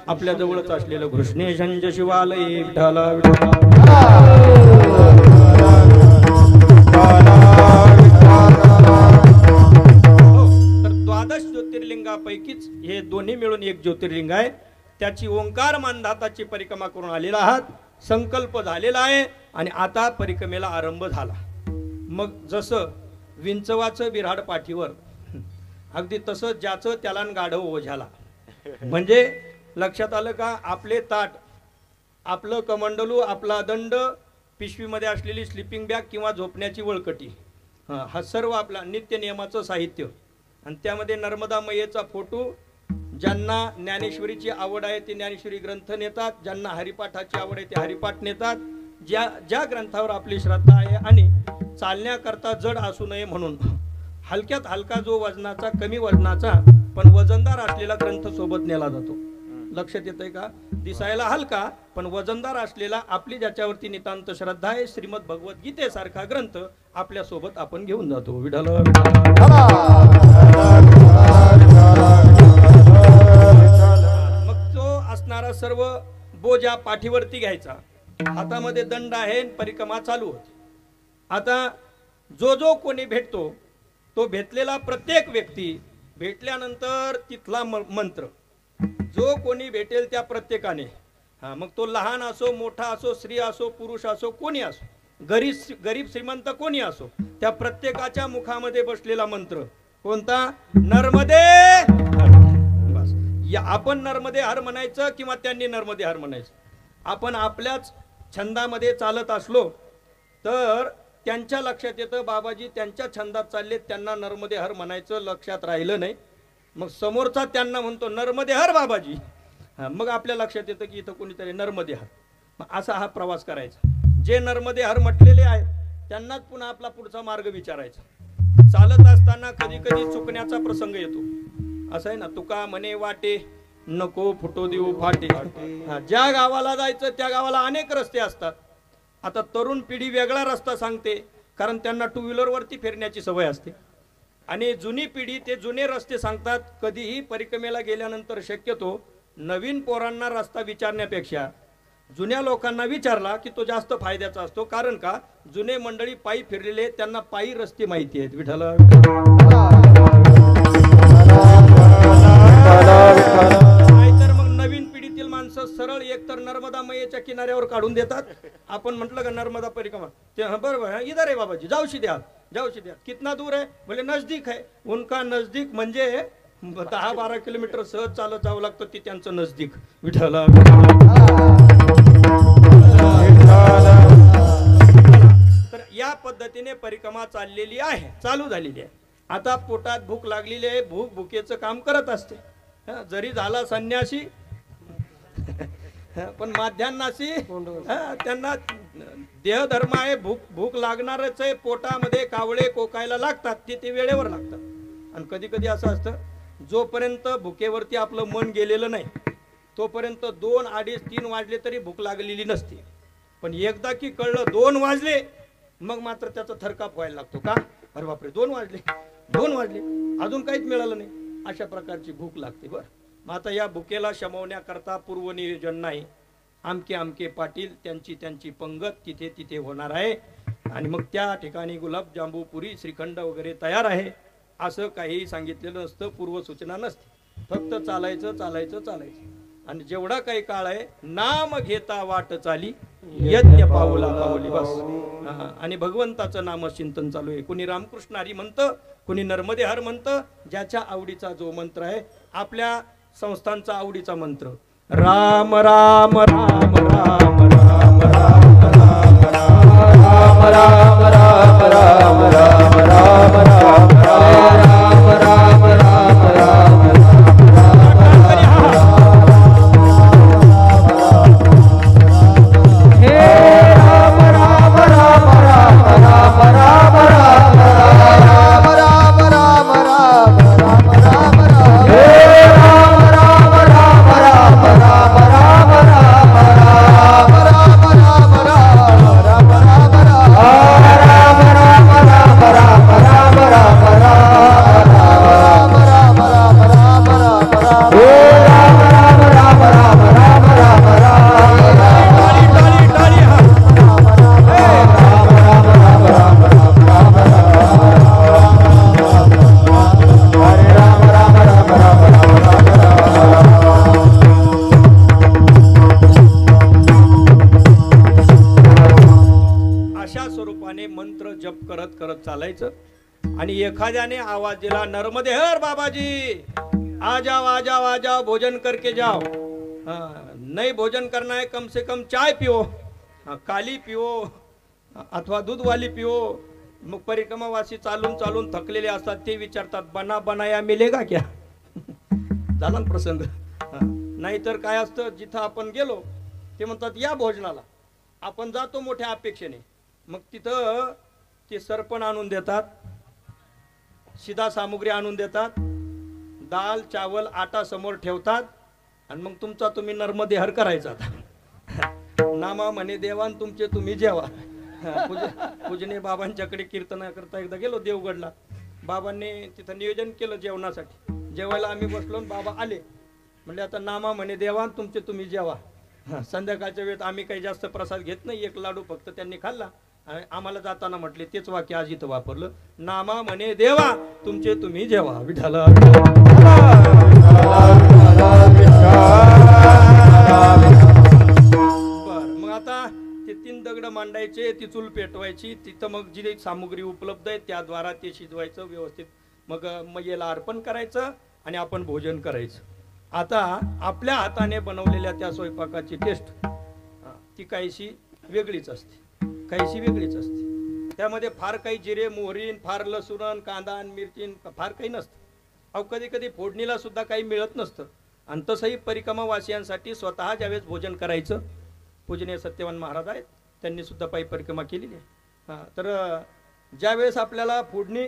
आपल्या जवळच असलेलं कृष्णेशंज शिवालये. विठ्ठल तर 12 ज्योतिर्लिंगापैकीच हे दोन्ही मिळून एक ज्योतिर्लिंग आहे. त्याची ओंकार मानधाताची परिक्रमा करून आलेला आहात, संकल्प झालेला आहे आणि आता परिक्रमेला आरंभ झाला. मग जसं विंचवाचं बिऱ्हाड पाठीवर, अगदी तसं ज्याचं त्याला गाढव ओझ्याला, म्हणजे लक्षात आलं का? आपले ताट, आपलं कमंडलू, आपला दंड, पिशवीमध्ये असलेली स्लिपिंग बॅग किंवा झोपण्याची वळकटी, हा सर्व आपला नित्य नियमाचं साहित्य. आणि त्यामध्ये नर्मदा मैयेचा फोटो. ज्यांना ज्ञानेश्वरीची आवड आहे ते ज्ञानेश्वरी ग्रंथ नेतात, ज्यांना हरिपाठाची आवड आहे ते हरिपाठ नेतात. ज्या ग्रंथावर आपली श्रद्धा आहे आणि चालण्याकरता जड असू नये म्हणून हलक्यात हलका जो वजनाचा, कमी वजनाचा पण वजनदार असलेला ग्रंथ सोबत नेला जातो. लक्षात येतंय का? दिसायला हलका पण वजनदार असलेला, आपली ज्याच्यावरती नितांत श्रद्धा आहे, श्रीमद भगवद्गीतेसारखा ग्रंथ आपल्या सोबत आपण घेऊन जातो. विठ्ठल मग तो असणारा सर्व बोजा पाठीवरती घ्यायचा, हातामध्ये दंड आहे, परिक्रमा चालू होती. आता जो कोणी भेटतो तो भेटलेला प्रत्येक व्यक्ती भेटल्यानंतर तिथला मंत्र जो कोणी भेटेल त्या प्रत्येकाने, मग तो लहान असो, मोठा असो, स्त्री असो, पुरुष असो, कोणी असो, गरीब श्रीमंत कोणी असो, त्या प्रत्येकाच्या मुखामध्ये बसलेला मंत्र कोणता? नर्मदे हर. बस या आपण नर्मदे हर म्हणायचं किंवा त्यांनी नर्मदे हर म्हणायचं. आपण आपल्याच छंदामध्ये चालत असलो तर त्यांच्या लक्षात येतं बाबाजी त्यांच्या छंदात चालले, त्यांना नर्मदे हर म्हणायचं लक्षात राहिलं नाही. मग समोरचा त्यांना म्हणतो नर्मदे हर बाबाजी, मग आपल्या लक्षात येतं की इथं कोणीतरी नर्मदे हर. मग असा हा प्रवास करायचा. जे नर्मदे हर म्हटलेले आहेत त्यांनाच पुन्हा आपला पुढचा मार्ग विचारायचा. चालत असताना कधी कधी चुकण्याचा प्रसंग येतो. असं आहे ना, तुका म्हणे वाटे नको फुटो देऊ फाटे. ज्या गावाला जायचं त्या गावाला अनेक रस्ते असतात. आता तरुण पिढी वेगळा रस्ता सांगते, कारण त्यांना टू व्हीलरवरती फिरण्याची सवय असते. आणि जुनी पिढी ते जुने रस्ते सांगतात. कधीही परिक्रमेला गेल्यानंतर शक्यतो नवीन पोरांना रस्ता विचारण्यापेक्षा जुन्या लोकांना विचारला की तो जास्त फायद्याचा असतो. कारण का? जुने मंडळी पायी फिरलेले, त्यांना पायी रस्ते माहिती आहेत. विठ्ठल नाहीतर मग नवीन पिढीतील माणसं सरळ एकतर नर्मदा मैयेच्या किनाऱ्यावर काढून देतात. आपण म्हटलं का नर्मदा परिक्रमा, ते बरोबर इधर आहे बाबाजी, जाऊशी द्या जाऊशी द्या. कितना दूर है? बोले नजदीक है. उनका नजदीक म्हणजे 10-12 किलोमीटर सहज चालत जावं लागतं, ते त्यांचं नजदीक. विठ्ठल तर या पद्धतीने परिक्रमा चाललेली आहे, चालू झालेली आहे. आता पोटात भूक लागलेली आहे, भुकेचं काम करत असते. जरी झाला संन्यासी पण माध्यान्नासी, त्यांना देहधर्म आहे, भूक लागणारच आहे. पोटामध्ये कावळे कोकायला लागतात, ते वेळेवर लागतात. आणि कधी कधी असं असतं, जोपर्यंत भुकेवरती आपलं मन गेलेलं नाही तोपर्यंत 2, 2:30, 3 वाजले तरी भूक लागलेली नसते. पण एकदा की कळलं 2 वाजले मग मात्र त्याचा थरकाप व्हायला लागतो. का? अरे बापरे 2 वाजले अजून काहीच मिळालं नाही, अशा प्रकारची भूक लागते. बरं, मग आता या भुकेला शमवण्याकरता पूर्वनियोजन नाही. आमके पाटील त्यांची पंगत तिथे होणार आहे. आणि मग त्या ठिकाणी गुलाबजांबू, पुरी, श्रीखंड वगैरे तयार आहे. असं काही सांगितलेलं नसतं, पूर्वसूचना नसते. फक्त चालायचं. आणि जेवढा काही काळ आहे नाम घेता वाट चाली, यज्ञ पाऊला पाऊली. बस. आणि भगवंताचं नाम चिंतन चालू आहे. कोणी रामकृष्ण हरी म्हणतं, कोणी नर्मदे हर म्हणतं. ज्याच्या आवडीचा जो मंत्र आहे, आपल्या संस्थांचा आवडीचा मंत्र राम राम राम राम राम राम राम राम राम राम राम राम राम राम राम राम राम चालायचं. आणि एखाद्याने आवाज दिला नर्मदे हर बाबाजी, आ जाओ भोजन करके जाओ, नहीं भोजन करना है कम से कम चाय पिओ, काली पिओ अथवा दूध वाली पिओ। मग परिक्रमावासी चालून चालून थकलेले असतात, ते विचारतात बना बनाया मिलेगा क्या? झाला ना प्रसंग। नाहीतर काय असतं, जिथं आपण गेलो ते म्हणतात या भोजनाला, आपण जातो मोठ्या अपेक्षेने, मग तिथं ते सरपण आणून देतात, शिदा सामुग्री आणून देतात, दाल चावल आटा समोर ठेवतात आणि मग तुमचा तुम्ही नर्मदेहर करायचा। नामा म्हणे देवान तुमचे तुम्ही जेवा। पूजने बाबांच्याकडे कीर्तन करता एकदा गेलो देवगडला, बाबांनी तिथं नियोजन केलं जेवणासाठी, जेवायला आम्ही बसलो, बाबा आले, म्हणजे आता नामा म्हणे देवान तुमचे तुम्ही जेवा। संध्याकाळच्या वेळेत आम्ही काही जास्त प्रसाद घेत नाही, एक लाडू फक्त त्यांनी खाल्ला। आम्हाला जाताना म्हटले तेच वाक्य आज इथं वापरलं, नामा म्हणे देवा तुमचे तुम्ही जेवा। विठाला बर, मग आता ते 3 दगड मांडायचे, ती चूल पेटवायची, तिथं मग जी सामुग्री उपलब्ध आहे त्याद्वारा ते शिजवायचं व्यवस्थित, मग मैयेला अर्पण करायचं आणि आपण भोजन करायचं। आता आपल्या हाताने बनवलेल्या त्या स्वयंपाकाची टेस्ट ती काहीशी वेगळीच असते, काहीशी वेगळीच असते। त्यामध्ये फार काही जिरे मोहरी, फार लसूण कांदा मिरची फार काही नसतं। अहो कधी कधी फोडणीला सुद्धा काही मिळत नसतं। आणि तसंही परिक्रमावासियांसाठी स्वतः ज्यावेळेस भोजन करायचं, पूजनीय सत्यवान महाराज आहेत, त्यांनी सुद्धा पायी परिक्रमा केलेली आहे। तर ज्यावेळेस आपल्याला फोडणी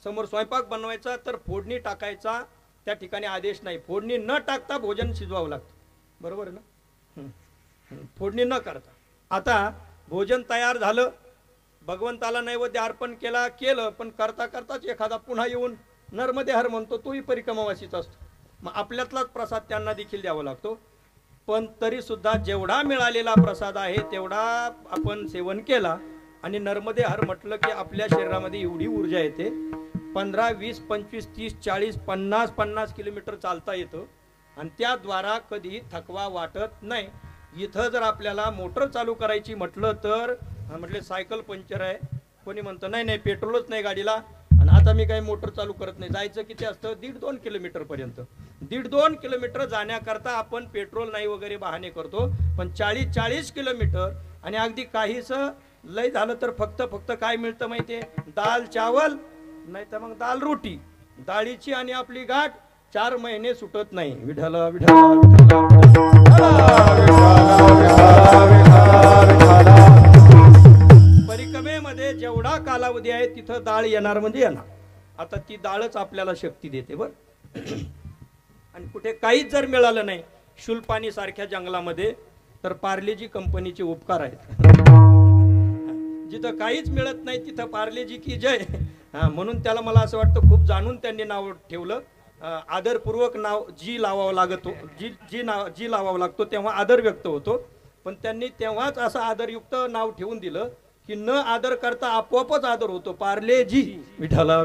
समोर स्वयंपाक बनवायचा तर फोडणी टाकायचा त्या ठिकाणी आदेश नाही, फोडणी न टाकता भोजन शिजवावं लागतं, बरोबर आहे ना? फोडणी न करता। आता भोजन तयार झालं, भगवंताला नैवेद्य अर्पण केला, केलं, पण करता करताच एखादा पुन्हा येऊन नर्मदेहर म्हणतो, तोही परिक्रमावासीच असतो, मग आपल्यातलाच प्रसाद त्यांना देखील द्यावा लागतो। पण तरी सुद्धा जेवढा मिळालेला प्रसाद आहे तेवढा आपण सेवन केला, आणि नर्मदेहर म्हटलं की आपल्या शरीरामध्ये एवढी ऊर्जा येते, 15, 20, 25, 30, 40, 50 किलोमीटर चालता येतं, आणि त्याद्वारा कधी थकवा वाटत नाही। इथं जर आपल्याला मोटर चालू करायची म्हटलं तर म्हटले सायकल पंक्चर आहे, कोणी म्हणतं नाही नाही पेट्रोलच नाही गाडीला, आणि आता मी काही मोटर चालू करत नाही। जायचं किती असतं, 1.5-2 किलोमीटर पर्यंत, 1.5-2 किलोमीटर जाण्याकरता आपण पेट्रोल नाही वगैरे बहाणे करतो, पण 40 किलोमीटर, आणि अगदी काहीच लय झालं तर फक्त काय मिळतं माहितीये, दाल चावल, नाही तर मग दाल रोटी, डाळीची आणि आपली गाठ 4 महिने सुटत नाही। विठला परिक्रमेमध्ये जेवढा कालावधी आहे तिथं डाळ येणार म्हणजे येणार। आता ती डाळच आपल्याला शक्ती देते बर। आणि कुठे काहीच जर मिळालं नाही, शुलपाणी सारख्या जंगलामध्ये, तर पार्लेजी कंपनीचे उपकार आहेत। जिथं काहीच मिळत नाही तिथं पार्लेजी की जय। म्हणून त्याला मला असं वाटतं खूप जाणून त्यांनी नाव ठेवलं, आदरपूर्वक नाव जी लावावं लागतो, जी लावावं लागतो तेव्हा आदर व्यक्त होतो, पण त्यांनी तेव्हाच असं आदरयुक्त नाव ठेवून दिलं की न आदर करता आपोआपच आदर होतो, पार्लेजी। विठाला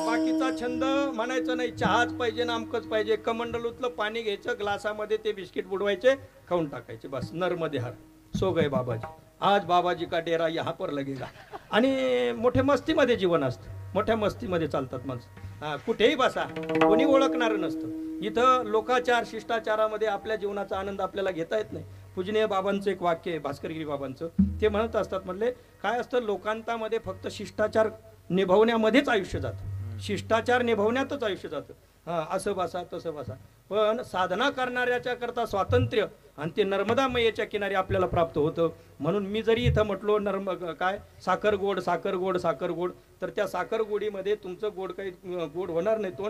बाकीचा छंद म्हणायचं नाही, चहाच पाहिजे ना अमकच पाहिजे, कमंडलूतलं पाणी घ्यायचं, ग्लासामध्ये ते बिस्किट बुडवायचे, खाऊन टाकायचे, बस नर्मदेहर सो गए बाबाजी, आज बाबाजी का डेरा यहाँ पर लगेगा। आणि मोठे मस्तीमध्ये जीवन असतं, मोठ्या मस्तीमध्ये चालतात माणसं, कुठेही बसा, कोणी ओळखणार नसतं। इथं लोकाचार शिष्टाचारामध्ये आपल्या जीवनाचा आनंद आपल्याला घेता येत नाही। पूजनीय बाबांचं एक वाक्य आहे, भास्करगिरी बाबांचं, ते म्हणत असतात, म्हणले काय असतं, लोकांतामध्ये फक्त शिष्टाचार निभावण्यामध्येच आयुष्य जातं, शिष्टाचार निभावण्यातच आयुष्य जातं, असं बसा तसं बसा, पण साधना करणाऱ्याच्या करता स्वातंत्र्य आणि ते नर्मदा मैयेच्या किनारी आपल्याला प्राप्त होतं। म्हणून मी जरी इथं म्हटलो काय साखर गोड साखर गोड साखर गोड, तर त्या साखर गोडीमध्ये तुमचं गोड काही गोड होणार नाही, तो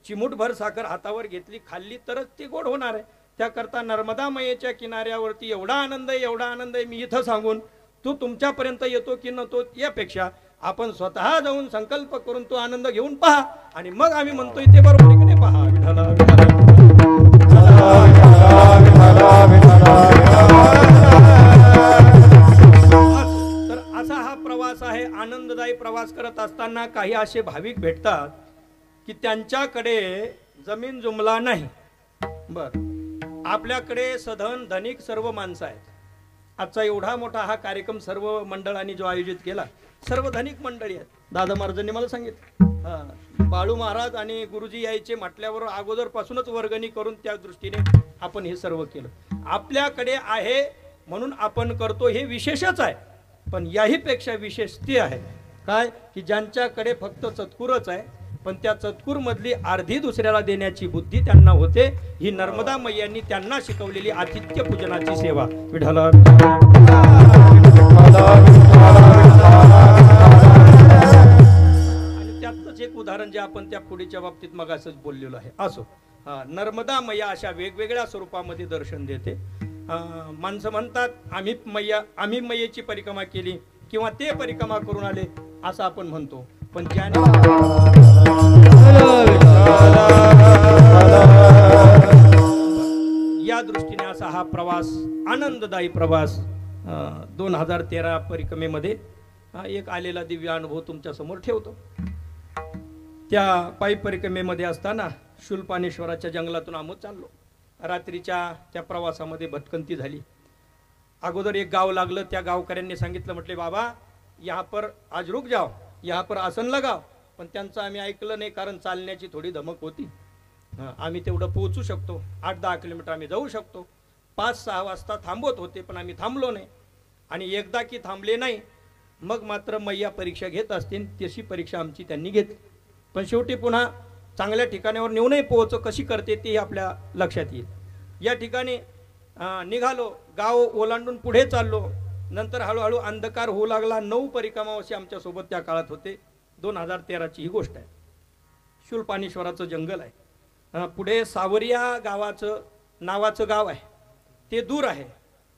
चिमूटभर साखर हातावर घेतली खाल्ली तरच ती गोड होणार आहे। त्याकरता नर्मदा मैयेच्या किनाऱ्यावरती एवढा आनंद आहे, एवढा आनंद आहे, मी इथं सांगून तो तुमच्यापर्यंत येतो की नव्हतो यापेक्षा आपण स्वतः जाऊन संकल्प करून तो आनंद घेऊन पहा, आणि मग आम्ही म्हणतोय ते बरोबर आहे की नाही पहा। तर असा हा प्रवास आहे। आनंददायी प्रवास करत असताना काही असे भाविक भेटतात की त्यांच्याकडे जमीन जुमला नाही, बर, आपल्याकडे सधन धनिक सर्व माणसं आहेत। आजचा एवढा मोठा हा कार्यक्रम सर्व मंडळांनी जो आयोजित केला, सर्व धनिक मंडळी आहेत। दादा महाराजांनी मला सांगितलं, बाळू महाराज आणि गुरुजी यायचे म्हटल्यावर अगोदरपासूनच वर्गणी करून त्या दृष्टीने आपण हे सर्व केलं. आपल्याकडे आहे म्हणून आपण करतो हे विशेषच आहे. पण याही पेक्षा विशेष ते आहे काय की ज्यांच्याकडे फक्त चतकुरच आहे पण त्या चतकुर मधली अर्धी दुसऱ्याला देण्याची बुद्धी त्यांना होते. ही नर्मदा मैयांनी त्यांना शिकवलेली आतिथ्य पूजनाची सेवा. विठ्ठला आणि त्यातच एक उदाहरण जे आपण त्या पुढीच्या बाबतीत मगासच बोललेलो आहे. असो नर्मदा मैया अशा वेगवेगळ्या स्वरूपामध्ये दर्शन देते. माणसं म्हणतात आम्ही मैयेची परिक्रमा केली किंवा ते परिक्रमा करून आले असं आपण म्हणतो. पण ज्याने या दृष्टीने असा हा प्रवास आनंददायी प्रवास 2013 परिक्रमेमध्ये एक आलेला दिव्य अनुभव तुमच्या समोर ठेवतो. त्या पायी परिक्रमेमध्ये असताना शूलपाणेश्वराच्या जंगलातून आम्ही चाललो. रात्रीच्या त्या प्रवासामध्ये भटकंती झाली. अगोदर एक गाव लागलं. त्या गावकऱ्यांनी सांगितलं म्हटले बाबा यहाँ पर आज रुक जाओ यहाँ पर आसन लगाओ. पण त्यांचं आम्ही ऐकलं नाही कारण चालण्याची थोडी धमक होती. आम्ही तेवढं पोहोचू शकतो 8-10 किलोमीटर आम्ही जाऊ शकतो. 5-6 वाजता थांबवत होते पण आम्ही थांबलो नाही. आणि एकदा की थांबले नाही मग मात्र मैया परीक्षा घेत असतील तशी परीक्षा आमची त्यांनी घेतली. पण शेवटी पुन्हा चांगल्या ठिकाणावर नेऊनही पोहोच कशी करते ते आपल्या लक्षात येईल. या ठिकाणी निघालो. गाव ओलांडून पुढे चाललो. नंतर हळूहळू अंधकार होऊ लागला. 9 परिक्रमावासी आमच्यासोबत त्या काळात होते. 2013ची ही गोष्ट आहे. शूलपाणेश्वराचं जंगल आहे. पुढे सावरिया नावाचं गाव आहे. ते दूर आहे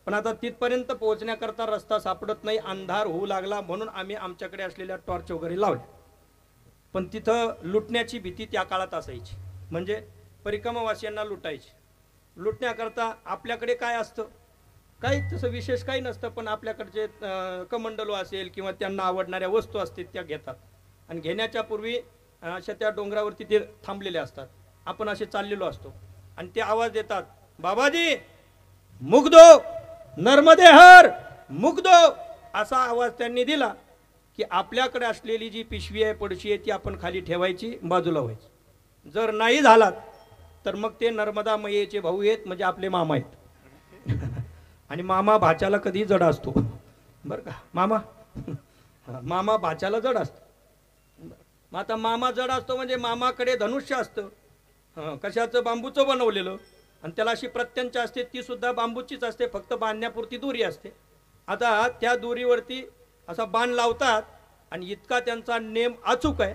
पण आता तिथपर्यंत पोहोचण्याकरता रस्ता सापडत नाही. अंधार होऊ लागला म्हणून आम्ही आमच्याकडे असलेल्या टॉर्च वगैरे लावल्या. पण तिथं लुटण्याची भीती त्या काळात असायची. म्हणजे परिक्रमावासियांना लुटायची. लुटण्याकरता आपल्याकडे काय असतं काही तसं विशेष काही नसतं पण आपल्याकडचे कमंडलो असेल किंवा त्यांना आवडणाऱ्या वस्तू असतील त्या घेतात. आणि घेण्याच्या पूर्वी अशा त्या डोंगरावरती ते थांबलेले असतात. आपण असे चाललेलो असतो आणि ते आवाज देतात बाबाजी मुग्धो नर्मदे हर मुग्धो. असा आवाज त्यांनी दिला की आपल्याकडे असलेली जी पिशवी आहे पडशी आहे ती आपण खाली ठेवायची बाजूला व्हायची. जर नाही झालात तर मग ते नर्मदा मैयेचे भाऊ आहेत म्हणजे आपले मामा आहेत. आणि मामा भाच्याला कधी जड असतो बरं का. मामा भाच्याला जड असतो. मग आता मामा जड असतो म्हणजे मामाकडे धनुष्य असतं. कशाचं बांबूचं बनवलेलं आणि त्याला अशी प्रत्यंचा असते ती सुद्धा बांबूचीच असते फक्त बांधण्यापुरती दोरी असते. आता त्या दोरीवरती असा बाण लावतात आणि इतका त्यांचा नेम अचूक आहे.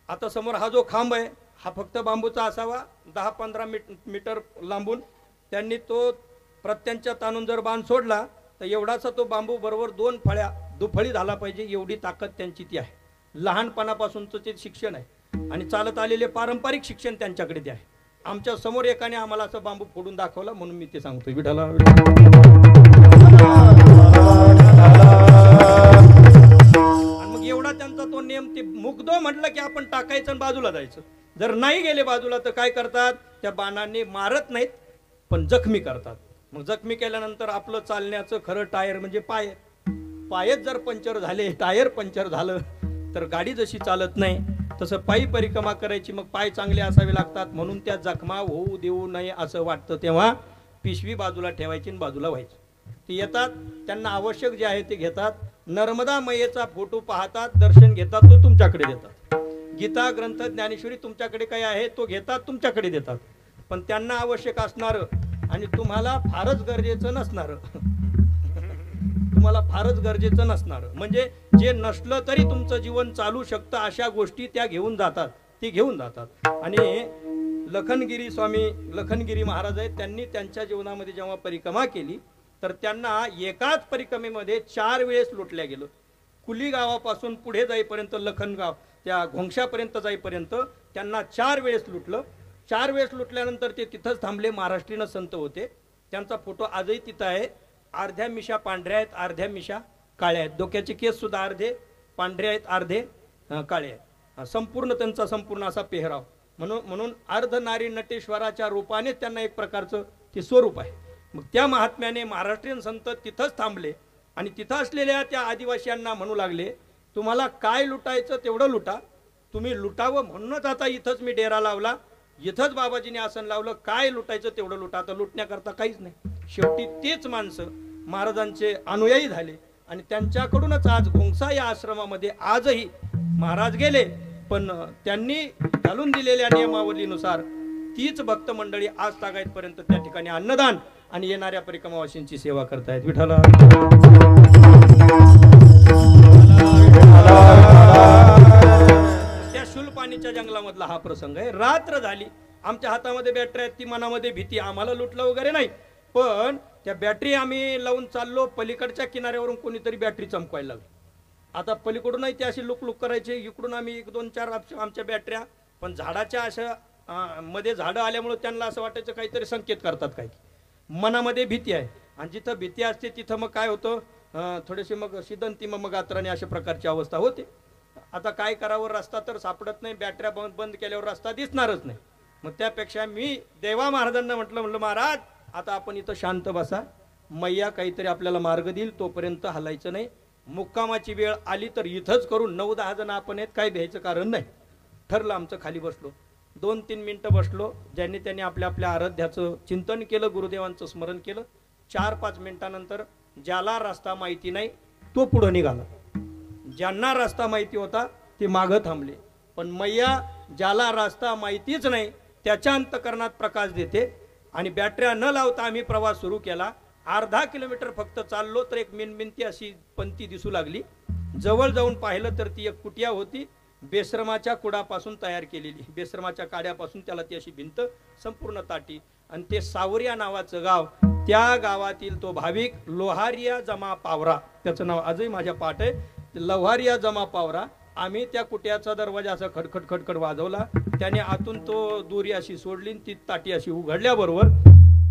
आता समोर हा जो खांब आहे हा फक्त बांबूचा असावा 10-15 मीटर लांबून. त्यांनी तो प्रत्यंचा ताणून जर बाण सोडला तर एवढासा तो बांबू बरोबर 2 फळ्या दुफळी झाला पाहिजे एवढी ताकद त्यांची ती आहे. लहानपणापासूनचं ते शिक्षण आहे आणि चालत आलेले पारंपरिक शिक्षण त्यांच्याकडे ते आहे. आमच्या समोर एकाने आम्हाला असं बांबू फोडून दाखवला म्हणून मी ते सांगतोय. विठ्ठला आणि मग एवढा त्यांचा तो नियम. ते मुग्धो म्हटलं की आपण टाकायचं आणि बाजूला जायचं. जर नाही गेले बाजूला तर काय करतात त्या बाणांनी मारत नाहीत पण जखमी करतात. मग जखमी केल्यानंतर आपलं चालण्याचं खरं टायर म्हणजे पायच जर पंक्चर झाले टायर पंक्चर झालं तर गाडी जशी चालत नाही तसं पायी परिक्रमा करायची. मग पाय चांगले असावे लागतात म्हणून त्या जखमा होऊ देऊ नये असं वाटतं तेव्हा पिशवी बाजूला ठेवायची आणि बाजूला व्हायची. ते येतात त्यांना आवश्यक जे आहे ते घेतात. नर्मदा मैयेचा फोटो पाहतात दर्शन घेतात तो तुमच्याकडे देतात. गीता ग्रंथ ज्ञानेश्वरी तुमच्याकडे काय आहे तो घेतात तुमच्याकडे देतात. पण त्यांना आवश्यक असणार आणि तुम्हाला फारच गरजेचं नसणार. तुम्हाला फारच गरजेचं नसणार म्हणजे जे नसलं तरी तुमचं जीवन चालू शकतं अशा गोष्टी त्या घेऊन जातात. ते घेऊन जातात. आणि लखनगिरी महाराज आहेत त्यांनी त्यांच्या जीवनामध्ये जेव्हा परिक्रमा केली तर त्यांना एकाच परिक्रमेमध्ये 4 वेळेस लुटल्या गेलं. कुली गावापासून पुढे जाईपर्यंत लखनगाव त्या घोंगशापर्यंत जाईपर्यंत त्यांना 4 वेळेस लुटलं. 4 वेळेस लुटल्यानंतर ते तिथंच थांबले. महाराष्ट्रीयन संत होते. त्यांचा फोटो आजही तिथं आहे. अर्ध्या मिशा पांढऱ्या आहेत अर्ध्या मिशा काळ्या आहेत. डोक्याचे केस सुद्धा अर्धे पांढरे आहेत अर्धे काळे आहेत. संपूर्ण त्यांचा संपूर्ण असा पेहराव म्हणून अर्धनारी नटेश्वराच्या रूपाने त्यांना एक प्रकारचं ते स्वरूप आहे. मग त्या महात्म्याने महाराष्ट्रीयन संत तिथंच थांबले आणि तिथं असलेल्या त्या आदिवासीयांना म्हणू लागले तुम्हाला काय लुटायचं तेवढं लुटा तुम्ही लुटावं म्हणूनच आता इथंच मी डेरा लावला, इथंच बाबाजीने आसन लावलं, काय लुटायचं तेवढं लुटा, आता लुटण्याकरता काहीच नाही. शेवटी तेच माणसं महाराजांचे अनुयायी झाले आणि त्यांच्याकडूनच आज घोंगसा या आश्रमामध्ये आजही महाराज गेले, पण त्यांनी घालून दिलेल्या नियमावलीनुसार तीच भक्त मंडळी आज तागायतपर्यंत त्या ठिकाणी अन्नदान आणि येणाऱ्या परिक्रमावासींची सेवा करतायत. विठ्ठला त्या शूलपाणीच्या जंगलामधला हा प्रसंग आहे. रात्र झाली, आमच्या हातामध्ये बॅटरी आहेत, ती मनामध्ये भीती, आम्हाला लुटलं वगैरे नाही, पण त्या बॅटरी आम्ही लावून चाललो, पलीकडच्या किनाऱ्यावरून कोणीतरी बॅटरी चमकवायला लागली. आता पलीकडूनही ती अशी लुक लुक करायची, इकडून आम्ही 1-2-4 आमच्या बॅटऱ्या, पण झाडाच्या अशा मध्ये झाडं आल्यामुळे त्यांना असं वाटायचं काहीतरी संकेत करतात, काय मनामध्ये भीती आहे. आणि जिथं भीती असते तिथं मग काय होतं, थोडेसे मग शिदंती मग गात्राने अशा प्रकारची अवस्था होते. आता काय करावं, रस्ता तर सापडत नाही, बॅटऱ्या बंद केल्यावर रस्ता दिसणारच नाही. मग त्यापेक्षा मी देवा महाराजांना म्हटलं महाराज आता आपण इथं शांत बसा, मैया काहीतरी आपल्याला मार्ग देईल, तोपर्यंत हलायचं नाही, मुक्कामाची वेळ आली तर इथंच करू, 9-10 जण आपण आहेत, काय भ्यायचं कारण नाही. ठरलं आमचं. खाली बसलो, 2-3 मिनिटं बसलो, ज्यांनी त्यांनी आपल्या आपल्या आराध्याचं चिंतन केलं, गुरुदेवांचं स्मरण केलं. 4-5 मिनिटानंतर ज्याला रस्ता माहिती नाही तो पुढं निघाला, ज्यांना रस्ता माहिती होता ते मागं थांबले. पण मैया ज्याला रस्ता माहितीच नाही त्याच्या अंतकरणात प्रकाश देते. आणि बॅटऱ्या न लावता आम्ही प्रवास सुरू केला. अर्धा किलोमीटर फक्त चाललो तर एक मिनमिनती अशी पंक्ती दिसू लागली. जवळ जाऊन पाहिलं तर ती एक कुटिया होती, बेश्रमाच्या कुडापासून तयार केलेली, बेश्रमाच्या काड्यापासून त्याला ती अशी भिंत संपूर्ण ताटी. आणि ते सावरिया नावाचं गाव, त्या गावातील तो भाविक लोहारिया जमा पावरा, त्याचं नाव आजही माझ्या पाठ आहे, लोहारिया जमा पावरा. आम्ही त्या कुट्याचा दरवाजा असा खडखड खडखड वाजवला, त्याने आतून तो दोरी अशी सोडली, ती ताटी अशी उघडल्याबरोबर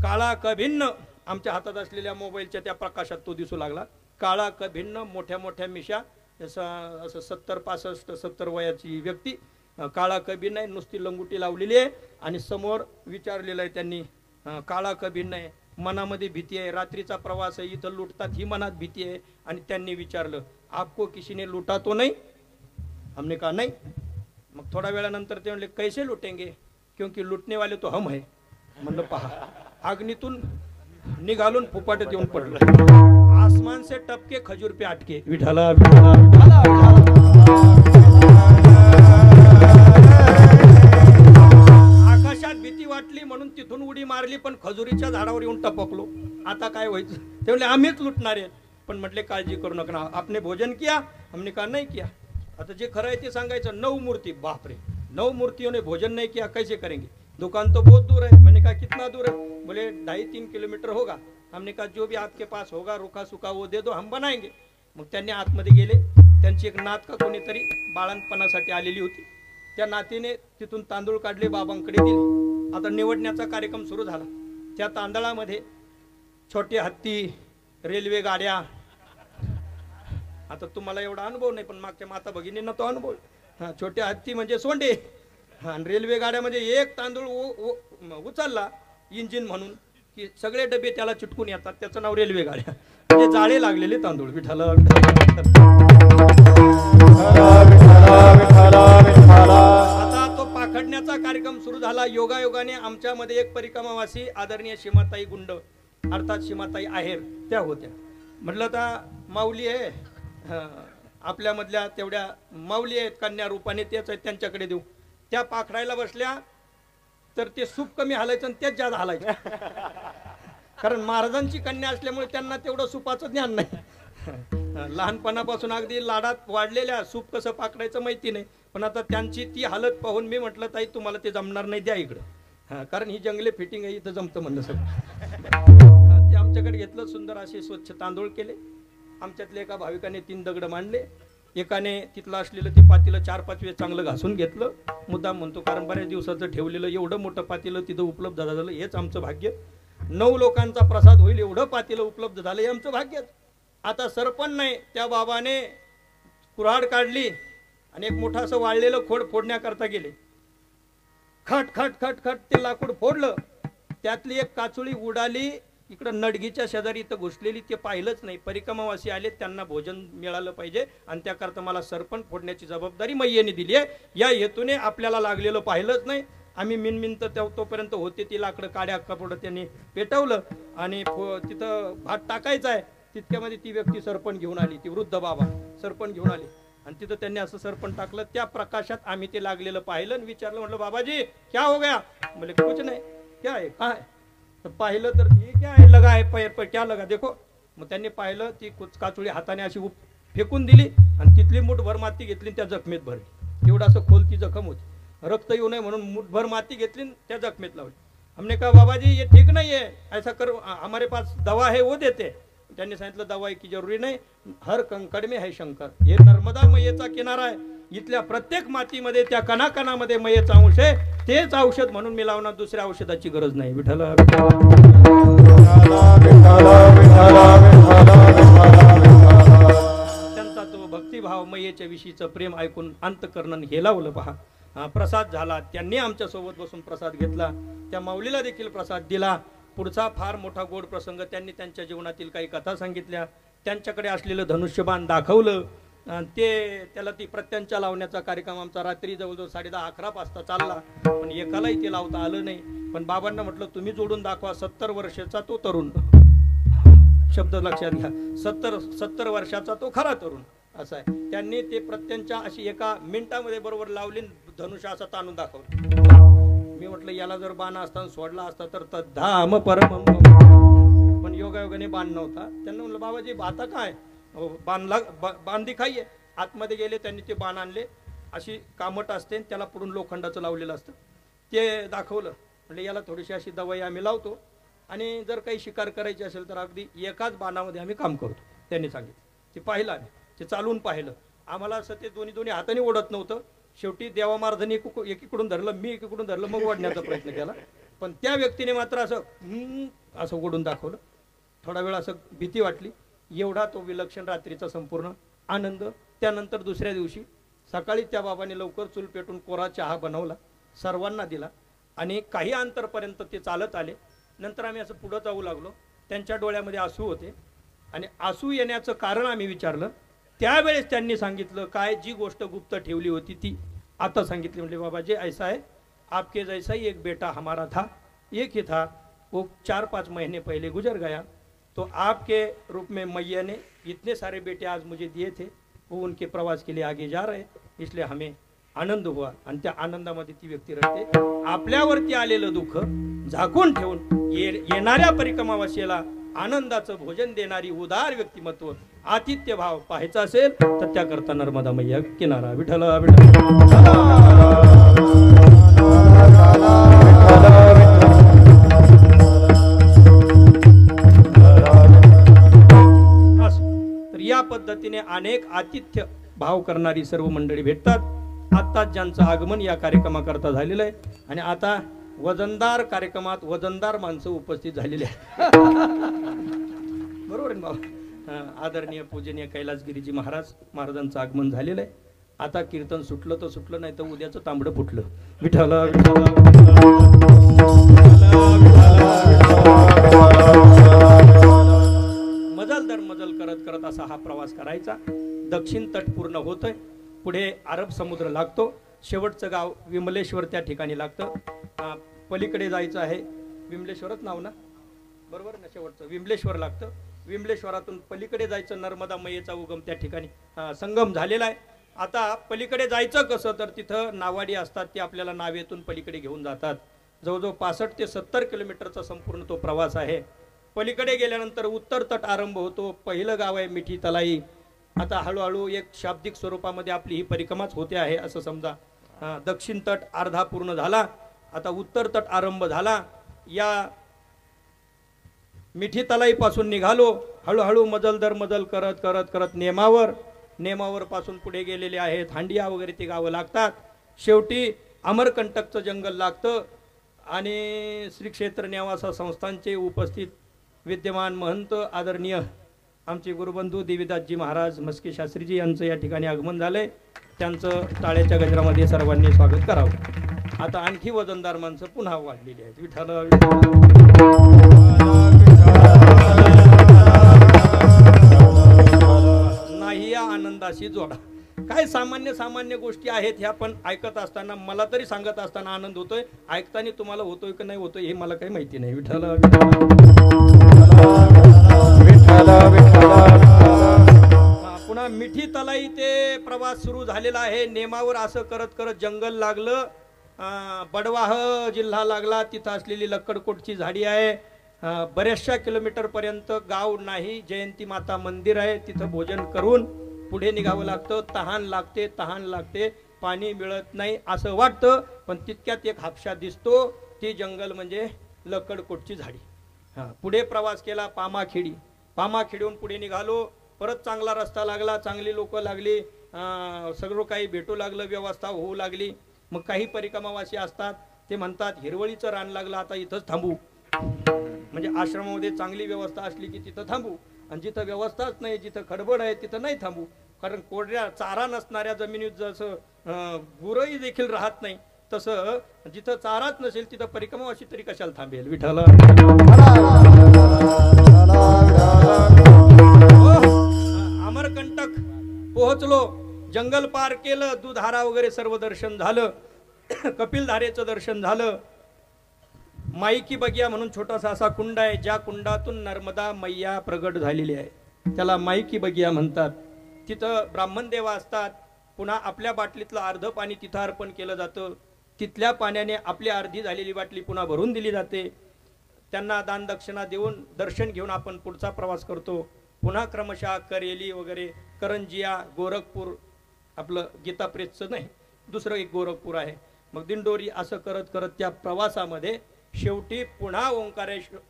काळा कभिन्न आमच्या हातात असलेल्या मोबाईलच्या त्या प्रकाशात तो दिसू लागला. काळा कभिन्न, मोठ्या मोठ्या मिशा, असं 70-65-70 वयाची व्यक्ती, काळा कभिन्न आहे, नुसती लंगुटी लावलेली आहे. आणि समोर विचारलेलं आहे त्यांनी, काळा कभिन्न आहे, मनामध्ये भीती आहे, रात्रीचा प्रवास आहे, इथं लुटतात ही मनात भीती आहे. आणि त्यांनी विचारलं आपको किसी ने लुटा तो नहीं? हमने कहा नहीं. मग थोड्या वेळानंतर ते म्हणले कैसे लुटेंगे, क्योंकि लुटने वाले तो हम है. म्हणलं पहा, अग्नीतून निघालून फुपाट्यात येऊन पडलं, आसमान से टपके खजूर पे अटके. विठाला विठाला विठाला आकाशात भीती वाटली म्हणून तिथून उडी मारली, पण खजुरीच्या झाडावर येऊन टपकलो. आता काय व्हायचं, ते म्हणले आम्हीच लुटणार आहेत. पण म्हटले काळजी करू नका, आपने भोजन किया? हमने कहा नहीं किया. आता जे खरं आहे ते सांगायचं. 9 मूर्ति, बाप रे, 9 मूर्तियों ने भोजन नहीं किया, कैसे करेंगे? दुकान तो बहुत दूर है. मैंने कहा कितना दूर है? बोले 2.5-3 किलोमीटर होगा. हमने कहा जो भी आपके पास होगा रुखा सुखा वो दे दो, हम बनाएंगे. मग त्यांनी आतमध्ये गेले. त्यांची एक नात का कोणीतरी बाळंतपणासाठी आलेली होती, त्या नातीने तिथून तांदूळ काढले, बाबांकडे दिले. आता निवडण्याचा कार्यक्रम सुरू झाला. त्या तांदळामध्ये छोटे हत्ती, रेल्वे गाड्या, आता तुम्हाला एवढा अनुभव नाही पण मागच्या माता भगिनींना तो अनुभव. हा, छोटे हत्ती म्हणजे सोंडे, आणि रेल्वे गाड्यामध्ये एक तांदूळ उचलला इंजिन म्हणून की सगळे डबे त्याला चिटकून येतात, त्याचं नाव रेल्वे गाड्या, म्हणजे जाळे लागलेले तांदूळ. विठाला आता तो पाखडण्याचा कार्यक्रम सुरू झाला. योगायोगाने आमच्यामध्ये एक परिक्रमावासी आदरणीय सीमाताई गुंड अर्थात सीमाताई आहेर त्या होत्या. म्हटलं आता माऊली आहे, आपल्यामधल्या तेवढ्या माऊली आहेत कन्या रूपाने, तेच आहेत, त्यांच्याकडे देऊ. त्या पाखडायला बसल्या तर ते सूप कमी हालायचं आणि तेच जास्त हालायचं, कारण महाराजांची कन्या असल्यामुळे त्यांना तेवढं सुपाचं ज्ञान नाही. लहानपणापासून अगदी लाडात वाढलेल्या, सूप कसं पाकडायचं माहिती नाही. पण आता त्यांची ती हालत पाहून मी म्हटलं ताई तुम्हाला ते जमणार नाही, द्या इकडं, कारण ही जंगले फिटिंग आहे, इथं जमतं म्हणलं सगळं. ते आमच्याकडे घेतलं, सुंदर असे स्वच्छ तांदूळ केले. आमच्यातल्या एका भाविकाने 3 दगड मांडले, एकाने तिथलं असलेलं ते पातेलं 4-5 वेळेस चांगलं घासून घेतलं. मुद्दाम म्हणतो कारण बऱ्याच दिवसाचं ठेवलेलं एवढं मोठं पातेलं तिथं उपलब्ध झालं, हेच आमचं भाग्य. 9 लोकांचा प्रसाद होईल एवढं पातेलं उपलब्ध झालं, हे आमचं भाग्यच. आता सरपण नाही, त्या बाबाने कुऱ्हाड काढली आणि एक मोठं असं वाळलेलं खोड फोडण्याकरता गेले. खट खट खट खट ते लाकूड फोडलं, त्यातली एक काचुळी उडाली इकडं नडगीच्या शेजारी इथं घुसलेली ते पाहिलंच नाही. परिक्रमावासी आले, त्यांना भोजन मिळालं पाहिजे आणि त्याकरता मला सरपण फोडण्याची जबाबदारी मैयेने दिली आहे. या हेतूने आपल्याला लागलेलं पाहिलंच नाही. आम्ही मिनमिन तर तोपर्यंत होते ती लाकडं काड्या कपडं त्यांनी पेटवलं आणि तिथं भात टाकायचा आहे. तितक्यामध्ये ती व्यक्ती सरपण घेऊन आली, ती वृद्ध बाबा सरपण घेऊन आली आणि तिथं त्यांनी असं सरपण टाकलं. त्या प्रकाशात आम्ही ते लागलेलं पाहिलं आणि विचारलं, म्हटलं बाबाजी क्या हो गया? बोले कुछ नाही. क्या आहे? काय? तर पाहिलं तर ती क्या आहे, लगा आहे पैर पर, क्या लगा देखो. मग त्यांनी पाहिलं, ती काचुळी हाताने अशी फेकून दिली आणि तिथली मुठभर माती घेतली त्या जखमेत भरली. एवढं असं खोल ती जखम होती, रक्त येऊ नये म्हणून मुठभर माती घेतली त्या जखमेत लावली. हमने कहा बाबाजी ये ठीक नहीं है, ऐसा कर, हमारे पास दवा है वो देते. त्यांनी सांगितलं दवाई की जरुरी नाही, हर कंकड में है शंकर. हे नर्मदा मैयेचा किनारा आहे, इथल्या प्रत्येक मातीमध्ये त्या कणाकणामध्ये मैयेचा अंश आहे. तेच औषध म्हणून मी लावणार, दुसऱ्या औषधाची गरज नाही. विठ्ठल त्यांचा तो भक्तिभाव, मैयेच्या विषयीचं प्रेम ऐकून अंतकरण हेलावलं. पहा, प्रसाद झाला. त्यांनी आमच्या सोबत बसून प्रसाद घेतला. त्या माऊलीला देखील प्रसाद दिला. पुढचा फार मोठा गोड प्रसंग, त्यांनी त्यांच्या जीवनातील काही कथा सांगितल्या. त्यांच्याकडे असलेलं धनुष्यबाण दाखवलं. त्याला ती प्रत्यांच्या लावण्याचा कार्यक्रम आमचा रात्री जवळजवळ 10:30-11 वाजता चालला, पण एकालाही ते लावता आलं नाही. पण बाबांना म्हटलं तुम्ही जोडून दाखवा. 70 वर्षाचा तो तरुण, शब्द लक्षात घ्या, 70 वर्षाचा तो खरा तरुण असा आहे. त्यांनी ते प्रत्यांच्या अशी एका मिनिटामध्ये बरोबर लावली, धनुष्य असा ताणून दाखवलं. मी म्हटलं याला जर बाण असताना सोडला असता तर धाम परम, पण योगायोगाने बाण नव्हता. त्यांना म्हटलं बाबाजी आता काय बाण दिखाइए. आतमध्ये गेले, त्यांनी ते बाण आणले. अशी कामट असते, त्याला पुढून लोखंडाचं लावलेलं असतं, ते दाखवलं. म्हणजे याला थोडीशी अशी दवाई आम्ही लावतो आणि जर काही शिकार करायची असेल तर अगदी एकाच बाणामध्ये आम्ही काम करतो, त्यांनी सांगितलं. ते पाहिलं आम्ही, ते चालून पाहिलं. आम्हाला असं ते दोन्ही हाताने ओढत नव्हतं. शेवटी देवा महाराजांनी एकीकडून धरलं, मी एकीकडून धरलं, मग ओढण्याचा प्रयत्न केला. पण त्या व्यक्तीने मात्र असं ओढून दाखवलं. थोडा वेळ असं भीती वाटली. एवढा तो विलक्षण रात्रीचा संपूर्ण आनंद. त्यानंतर दुसऱ्या दिवशी सकाळी त्या बाबाने लवकर चूल पेटून कोरा चहा बनवला, सर्वांना दिला आणि काही अंतरपर्यंत ते चालत आले. नंतर आम्ही असं पुढं जाऊ लागलो. त्यांच्या डोळ्यामध्ये आसू होते आणि आसू येण्याचं कारण आम्ही विचारलं. त्यावेळेस त्यांनी सांगितलं, काय जी गोष्ट गुप्त ठेवली होती ती आता सांगितली. म्हणजे बाबाजी ऐसा है, आपके जैसा ही एक बेटा हमारा था, एक ही था, वो 4-5 महीने पहले गुजर गया. तो आपके रूप में मैया ने इतने सारे बेटे आज मुझे दिए थे, वो उनके प्रवास के लिए आगे जा रहे, इसलिए हमें आनंद हुआ. आणि त्या आनंदामध्ये ती व्यक्ती रडते. आपल्यावरती आलेलं दुःख झाकून ठेवून येणाऱ्या परिक्रमावासीला आनंदाचं भोजन देणारी उदार व्यक्तिमत्व, आतिथ्य भाव पाहायचा असेल तर त्याकरता नर्मदा मैया किनारा. विठ्ठल तर या पद्धतीने अनेक आतिथ्य भाव करणारी सर्व मंडळी भेटतात. आत्ताच ज्यांचं आगमन या कार्यक्रमाकरता झालेलं आहे आणि आता वजनदार कार्यक्रमात वजनदार माणसं उपस्थित झालेली आहे. बरोबर आहे बाबा. आदरणीय पूजनीय कैलासगिरीजी महाराजांचं आगमन झालेलं आहे. आता कीर्तन सुटलं तर सुटलं, नाही तर उद्याचं तांबडं फुटलं. विठ्ठल मजल दर मजल करत करत असा हा प्रवास करायचा. दक्षिण तट पूर्ण होतोय, पुढे अरब समुद्र लागतो. शेवटचं गाव विमलेश्वर त्या ठिकाणी लागतं. पलीकडे जायचं आहे, विमलेश्वरच नाव ना, बरोबर ना, शेवटचं विमलेश्वर लागतं. विमलेश्वरातून पलीकडे जायचं, नर्मदा मैयेचा उगम त्या ठिकाणी संगम झालेला आहे. आता पलीकडे जायचं कसं, तर तिथं नावाडी असतात, ते आपल्याला नावेतून पलीकडे घेऊन जातात. जवळजवळ 65 ते 70 किलोमीटरचा संपूर्ण तो प्रवास आहे. पलीकडे गेल्यानंतर उत्तर तट आरंभ होतो. पहिलं गाव आहे मिठी तलाई. आता हळूहळू एक शाब्दिक स्वरूपामध्ये आपली ही परिक्रमाच होते आहे असं समजा. दक्षिण तट अर्धा पूर्ण झाला, आता उत्तर तट आरंभ झाला. या मिठी तलाई पासून निघालो, हळूहळू मजल दर मजल करत करत करत नेमावर पासून पुढे गेलेले आहेत. हांडिया वगैरे ते गावं लागतात. शेवटी अमरकंटकचं जंगल लागतं आणि श्री क्षेत्र नेवासा संस्थांचे उपस्थित विद्यमान महंत आदरणीय आमचे गुरुबंधू देवीदासजी महाराज म्हस्के शास्त्रीजी यांचं या ठिकाणी आगमन झालंय. त्यांचं टाळ्याच्या गजरामध्ये सर्वांनी स्वागत करावं. आता आणखी वजनदार माणसं पुन्हा वाढलेली आहेत. विठ्ठल ती जोडा. काय सामान्य सामान्य गोष्टी आहेत ह्या, पण ऐकत असताना मला तरी सांगत असताना आनंद होतोय, ऐकताना तुम्हाला होतोय की नाही होतोय हे मला काही माहिती नाही. विठ्ठल पुन्हा मिठी तलाई ते प्रवास सुरू झालेला आहे. नेमावर असं करत करत जंगल लागलं, बडवाह जिल्हा लागला, तिथं असलेली लक्कडकोटची झाडी आहे. बऱ्याचशा किलोमीटर पर्यंत गाव नाही, जयंती माता मंदिर आहे, तिथं भोजन करून पुढे निघावं लागतं. तहान लागते, पाणी मिळत नाही असं वाटतं, पण तितक्यात एक हापशा दिसतो, ती जंगल म्हणजे लक्कडकोटची झाडी. पुढे प्रवास केला पामाखेडीहून पुढे निघालो. परत चांगला रस्ता लागला, चांगली लोक लागली, सगळं काही भेटू लागलं, व्यवस्था होऊ लागली. मग काही परिक्रमावासी असतात ते म्हणतात हिरवळीचं रान लागलं, आता इथंच थांबू. म्हणजे आश्रमामध्ये चांगली व्यवस्था असली की तिथं थांबू, आणि जिथं व्यवस्थाच नाही, जिथं खडबड आहे तिथं नाही थांबू. कारण कोरड्या चारा नसणाऱ्या जमिनीत जसं गुरही देखील राहत नाही, तसं जिथं चाराच नसेल तिथं परिक्रमावासी तरी कशाला थांबेल. विठ्ठल अमरकंटक पोहोचलो, जंगल पार केलं, दुधारा वगैरे सर्व दर्शन झालं, कपिलधारेचं दर्शन झालं. माईकी बगिया म्हणून छोटासा असा कुंड आहे, ज्या कुंडातून नर्मदा मैया प्रगट झालेली आहे, त्याला माईकी बगिया म्हणतात. तिथं ब्राह्मण देवा असतात. पुन्हा आपल्या बाटलीतलं अर्ध पाणी तिथं अर्पण केलं जातं. तिथल्या पाण्याने आपली अर्धी झालेली बाटली पुन्हा भरून दिली जाते. त्यांना दान दक्षिणा देऊन दर्शन घेऊन आपण पुढचा प्रवास करतो. पुन्हा क्रमशः करेली वगैरे, करंजिया, गोरखपूर, आपलं गीता प्रेसचं नाही, दुसरं एक गोरखपूर आहे, मग दिंडोरी, असं करत करत त्या प्रवासामध्ये शेवटी पुन्हा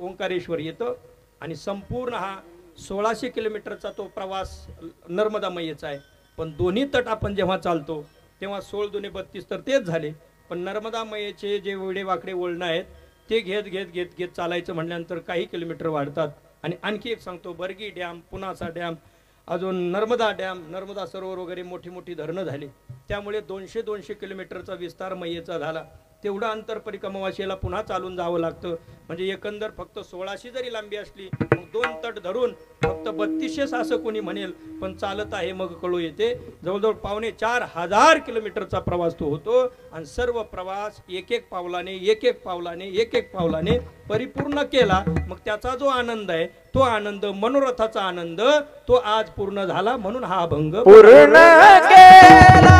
ओंकारेश्वर येतं. आणि संपूर्ण हा 1600 किलोमीटरचा तो प्रवास नर्मदा मैयेचा आहे. पण दोन्ही तट आपण जेव्हा चालतो तेव्हा 16 दुने 32 तर तेच झाले, पण नर्मदा मैयेचे जे वेडे वाकडे वळणं आहेत ते घेत घेत घेत घेत चालायचं म्हटल्यानंतर काही किलोमीटर वाढतात. आणि आणखी एक सांगतो, बर्गी डॅम, पुनासा डॅम, अजून नर्मदा डॅम, नर्मदा सरोवर वगैरे मोठी मोठी धरणं झाली, त्यामुळे 200 किलोमीटरचा विस्तार मैयेचा झाला. तेवढं अंतर परिक्रमावासीला पुन्हा चालून जावं लागतं. म्हणजे एकंदर फक्त 1600 जरी लांबी असली, मग 2 तट धरून फक्त 3200 असं कोणी म्हणेल, पण चालत आहे मग कळू येते. जवळजवळ 4500 किलोमीटरचा प्रवास तो होतो. आणि सर्व प्रवास एक एक पावलाने परिपूर्ण केला. मग त्याचा जो आनंद आहे, तो आनंद, मनोरथाचा आनंद, तो आज पूर्ण झाला. म्हणून हा अभंग पूर्ण केला.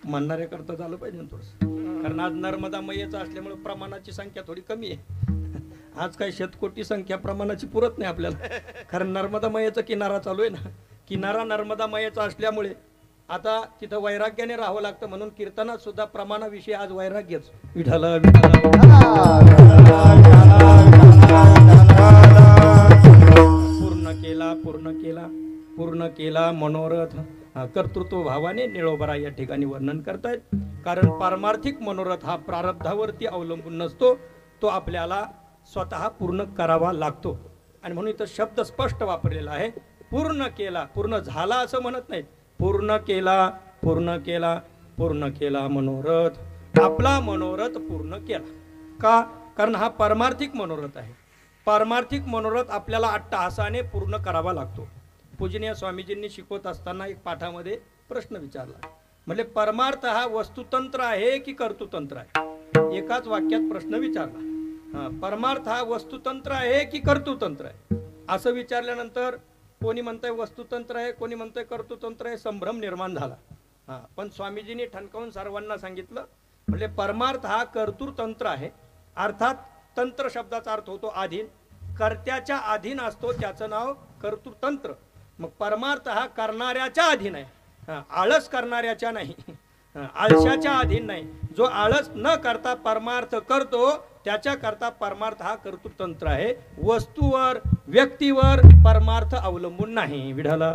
म्हणणाऱ्याकरता झालं पाहिजे थोडंसं, कारण आज नर्मदा मैयेचा असल्यामुळे प्रमाणाची संख्या थोडी कमी आहे. आज काही शतकोटी संख्या प्रमाणाची पुरत नाही आपल्याला, कारण नर्मदा मैयेचा किनारा चालू आहे ना. किनारा नर्मदा मैयेचा असल्यामुळे आता तिथं वैराग्याने राहावं लागतं. म्हणून कीर्तनात सुद्धा प्रमाणाविषयी आज वैराग्यच. विठ्ठल पूर्ण केला मनोरथ. कर्तृत्व भावाने निळोबरा या ठिकाणी वर्णन करतायत. कारण पारमार्थिक मनोरथ हा प्रारब्धावरती अवलंबून नसतो, तो आपल्याला स्वतः पूर्ण करावा लागतो. आणि म्हणून इथं शब्द स्पष्ट वापरलेला आहे, पूर्ण केला. पूर्ण झाला असं म्हणत नाही, पूर्ण केला, पूर्ण केला, पूर्ण केला मनोरथ. आपला मनोरथ पूर्ण केला. का? कारण हा पारमार्थिक मनोरथ आहे. पारमार्थिक मनोरथ आपल्याला अट्टहासाने पूर्ण करावा लागतो. पूजनीय स्वामीजींनी शिकवत असताना एक पाठामध्ये प्रश्न विचारला, म्हणजे परमार्थ हा वस्तुतंत्र आहे की कर्तृतंत्र आहे? एकाच वाक्यात प्रश्न विचारला. परमार्थ हा वस्तुतंत्र आहे की कर्तृतंत्र आहे असं विचारल्यानंतर कोणी म्हणतंय वस्तुतंत्र आहे, कोणी म्हणतंय कर्तृतंत्र आहे. संभ्रम निर्माण झाला. पण स्वामीजींनी ठणकावून सर्वांना सांगितलं, म्हणजे परमार्थ हा कर्तृतंत्र आहे. अर्थात तंत्र शब्दाचा अर्थ होतो अधीन, कर्त्याच्या अधीन असतो, त्याचं नाव कर्तृतंत्र. मग परमार्थ हा करणाऱ्याच्या अधीन आहे, आळस करणाऱ्याच्या नाही, आळशाच्या अधीन नाही. जो आळस न करता परमार्थ करतो त्याच्या करता परमार्थ हा कर्तृतंत्र आहे. वस्तूवर, व्यक्तीवर परमार्थ अवलंबून नाही. विढाला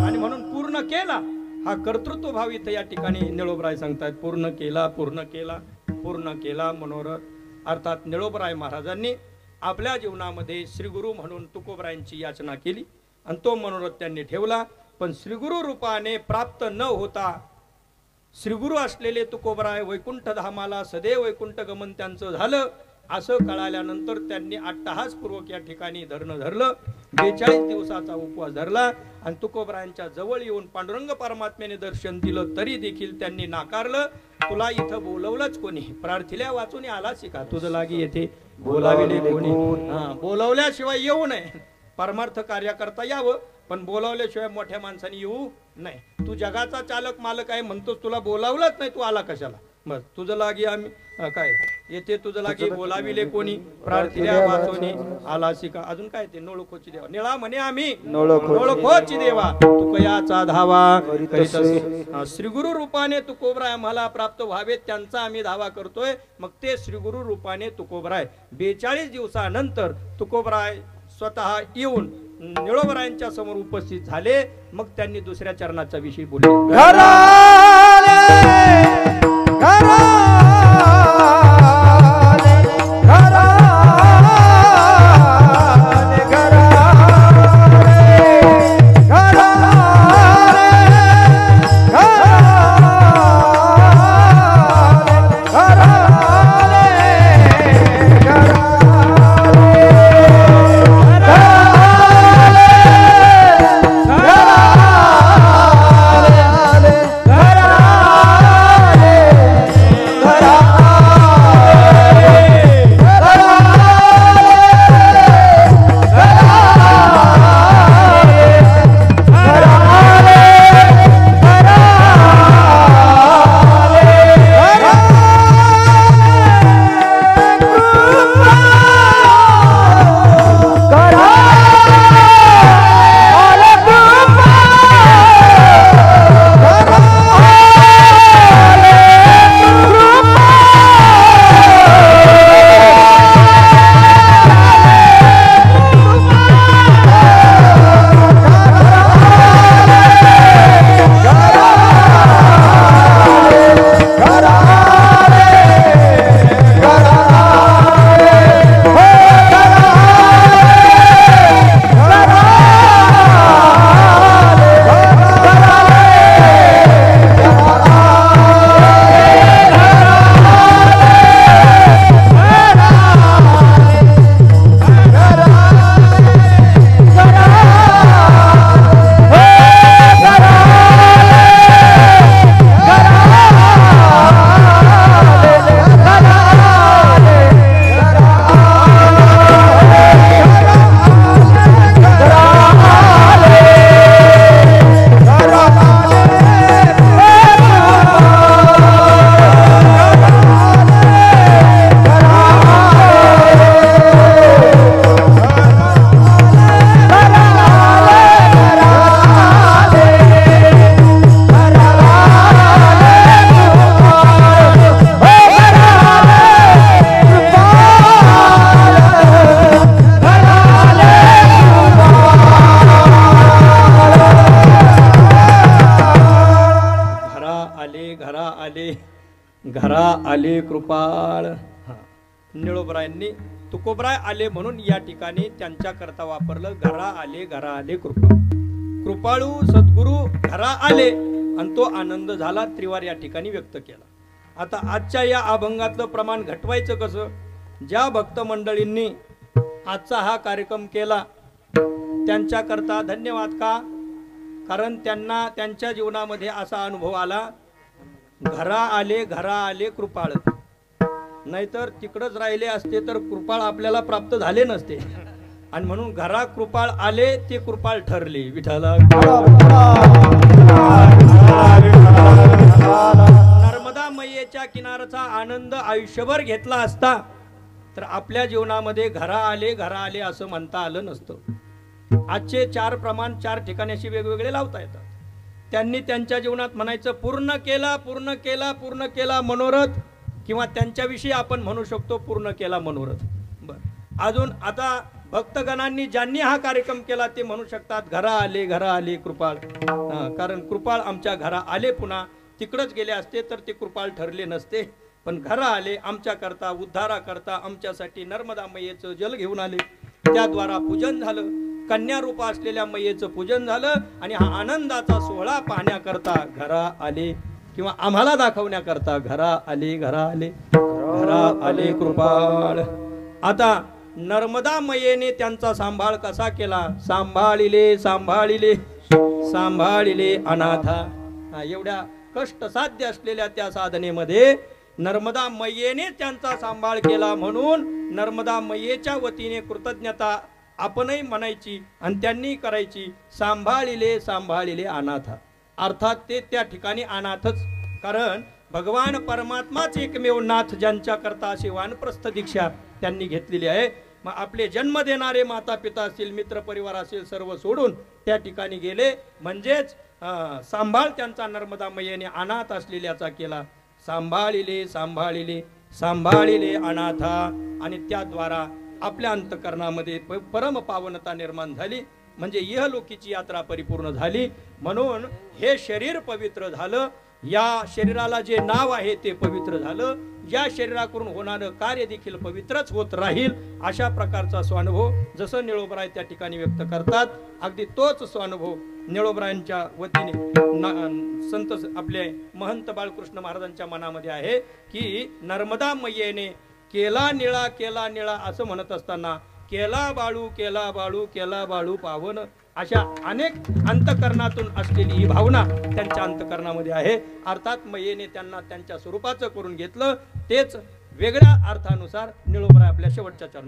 आणि म्हणून पूर्ण केला हा कर्तृत्व भाव इथं या ठिकाणी निळोबराय सांगतात. पूर्ण केला, पूर्ण केला, पूर्ण केला मनोरथ. अर्थात निळोबराय महाराजांनी आपल्या जीवनामध्ये श्रीगुरु म्हणून तुकोबरायांची याचना केली आणि तो मनोरथ त्यांनी ठेवला. पण श्रीगुरु रूपाने प्राप्त न होता श्रीगुरु असलेले तुकोबराय वैकुंठ धामाला सदैव वैकुंठ गमन त्यांचं झालं असं कळाल्यानंतर त्यांनी अट्टहासपूर्वक या ठिकाणी धरणं धरलं. 42 दिवसाचा उपवास धरला आणि तुकोबरायांच्या जवळ येऊन पांडुरंग परमात्म्याने दर्शन दिलं तरी देखील त्यांनी नाकारलं. तुला इथं बोलवलंच कोणी? प्रार्थिल्या वाचून आलाच का? तुझं लागी येथे बोलाविले कोणी? बोलावल्याशिवाय येऊ नये. परमार्थ कार्य करता यावं, पण बोलावल्याशिवाय मोठ्या माणसाने येऊ नाही. तू जगाचा चालक मालक आहे म्हणतोस, तुला बोलावलंच नाही, तू आला कशाला? बस तुझं लागी आम्ही काय येते, तुझं लागी बोलाविले कोणी? प्रार्थिल्या वाचोनी आलासी का? अजून काय ते नोळखोची देवा निळा म्हणे आम्ही नोळखोची देवा तुकयाचा धावा. श्रीगुरु रूपाने तुकोबराय आम्हाला प्राप्त व्हावे त्यांचा आम्ही धावा करतोय. मग ते श्रीगुरु रूपाने तुकोबराय 42 दिवसानंतर तुकोबराय स्वतः येऊन निळोबरायांच्या समोर उपस्थित झाले. मग त्यांनी दुसऱ्या चरणाचा विषयी बोलले. आले कृपाळ. निळोबरायांनी तुकोबराय आले म्हणून या ठिकाणी त्यांच्या करता वापरलं घरा आले कृपाळ. कृपाळू सद्गुरु घरा आले आणि तो आनंद झाला त्रिवार या ठिकाणी व्यक्त केला. आता आजच्या या अभंगातलं प्रमाण घटवायचं कसं? ज्या भक्त मंडळींनी आजचा हा कार्यक्रम केला त्यांच्या करता धन्यवाद. का? कारण त्यांना त्यांच्या जीवनामध्ये असा अनुभव आला घरा आले कृपाळ. नाहीतर तिकडच राहिले असते तर कृपाळ आपल्याला प्राप्त झाले नसते. आणि म्हणून घरा कृपाळ आले ते कृपाळ ठरले. विठ्ठला नर्मदा मैयेच्या किनारचा आनंद आयुष्यभर घेतला असता तर आपल्या जीवनामध्ये घरा आले असं म्हणता आलं नसतं. आजचे 4 प्रमाण 4 ठिकाणी अशी वेगवेगळे लावता येतात. त्यांनी त्यांच्या जीवनात म्हणायचं पूर्ण केला मनोरथ, किंवा त्यांच्याविषयी आपण म्हणू शकतो पूर्ण केला मनोरथ. बरं, अजून आता भक्तगणांनी ज्यांनी हा कार्यक्रम केला ते म्हणू शकतात घरा आले कृपाळ. कारण कृपाळ आमच्या घरा आले, पुन्हा तिकडच गेले असते तर ते कृपाळ ठरले नसते. पण घरा आले आमच्या करता, उद्धारा करता आमच्यासाठी नर्मदा मैयेचं जल घेऊन आले. त्याद्वारा पूजन झालं, कन्या रूप असलेल्या मैयेचं पूजन झालं आणि हा आनंदाचा सोहळा पाहण्याकरता घरा आले, किंवा आम्हाला दाखवण्याकरता घरा आले कृपाळ. आता नर्मदा मैयेने त्यांचा सांभाळ कसा केला? सांभाळिले अनाथा. एवढ्या कष्टसाध्य असलेल्या त्या साधनेमध्ये नर्मदा मैयेने त्यांचा सांभाळ केला. म्हणून नर्मदा मैयेच्या वतीने कृतज्ञता आपणही म्हणायची आणि त्यांनी करायची. सांभाळिले अनाथा. अर्थात ते त्या ठिकाणी अनाथच. कारण भगवान परमात्माच एकमेव नाथ ज्यांच्या करता अशी वानप्रस्थ दीक्षा त्यांनी घेतलेली आहे. मग आपले जन्म देणारे माता पिता असतील, मित्र परिवार असेल, सर्व सोडून त्या ठिकाणी गेले. म्हणजेच सांभाळ त्यांचा नर्मदा मैयेने अनाथ असलेल्याचा केला. सांभाळिले अनाथा. आणि त्याद्वारा आपल्या अंतकरणामध्ये परम पावनता निर्माण झाली. म्हणजे इहलोकीची यात्रा परिपूर्ण झाली. म्हणून हे शरीर पवित्र झालं. या शरीराला जे नाव आहे ते पवित्र झालं. या शरीराकडून होणारं कार्य देखील पवित्रच होत राहील. अशा प्रकारचा स्वानुभव जसं निळोबराय त्या ठिकाणी व्यक्त करतात, अगदी तोच स्वानुभव निळोबरायांच्या वतीने संत आपले महंत बाळकृष्ण महाराजांच्या मनामध्ये आहे की नर्मदा मैयेने केला निळा असं म्हणत असताना केला बाळू पावन, अशा अनेक अंतकरणातून असलेली ही भावना त्यांच्या अंतकरणामध्ये आहे. अर्थात मैयेने त्यांना त्यांच्या स्वरूपाचं करून घेतलं. तेच वेगळ्या अर्थानुसार निळोबराय आपल्या शेवटच्या चरणात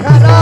घरा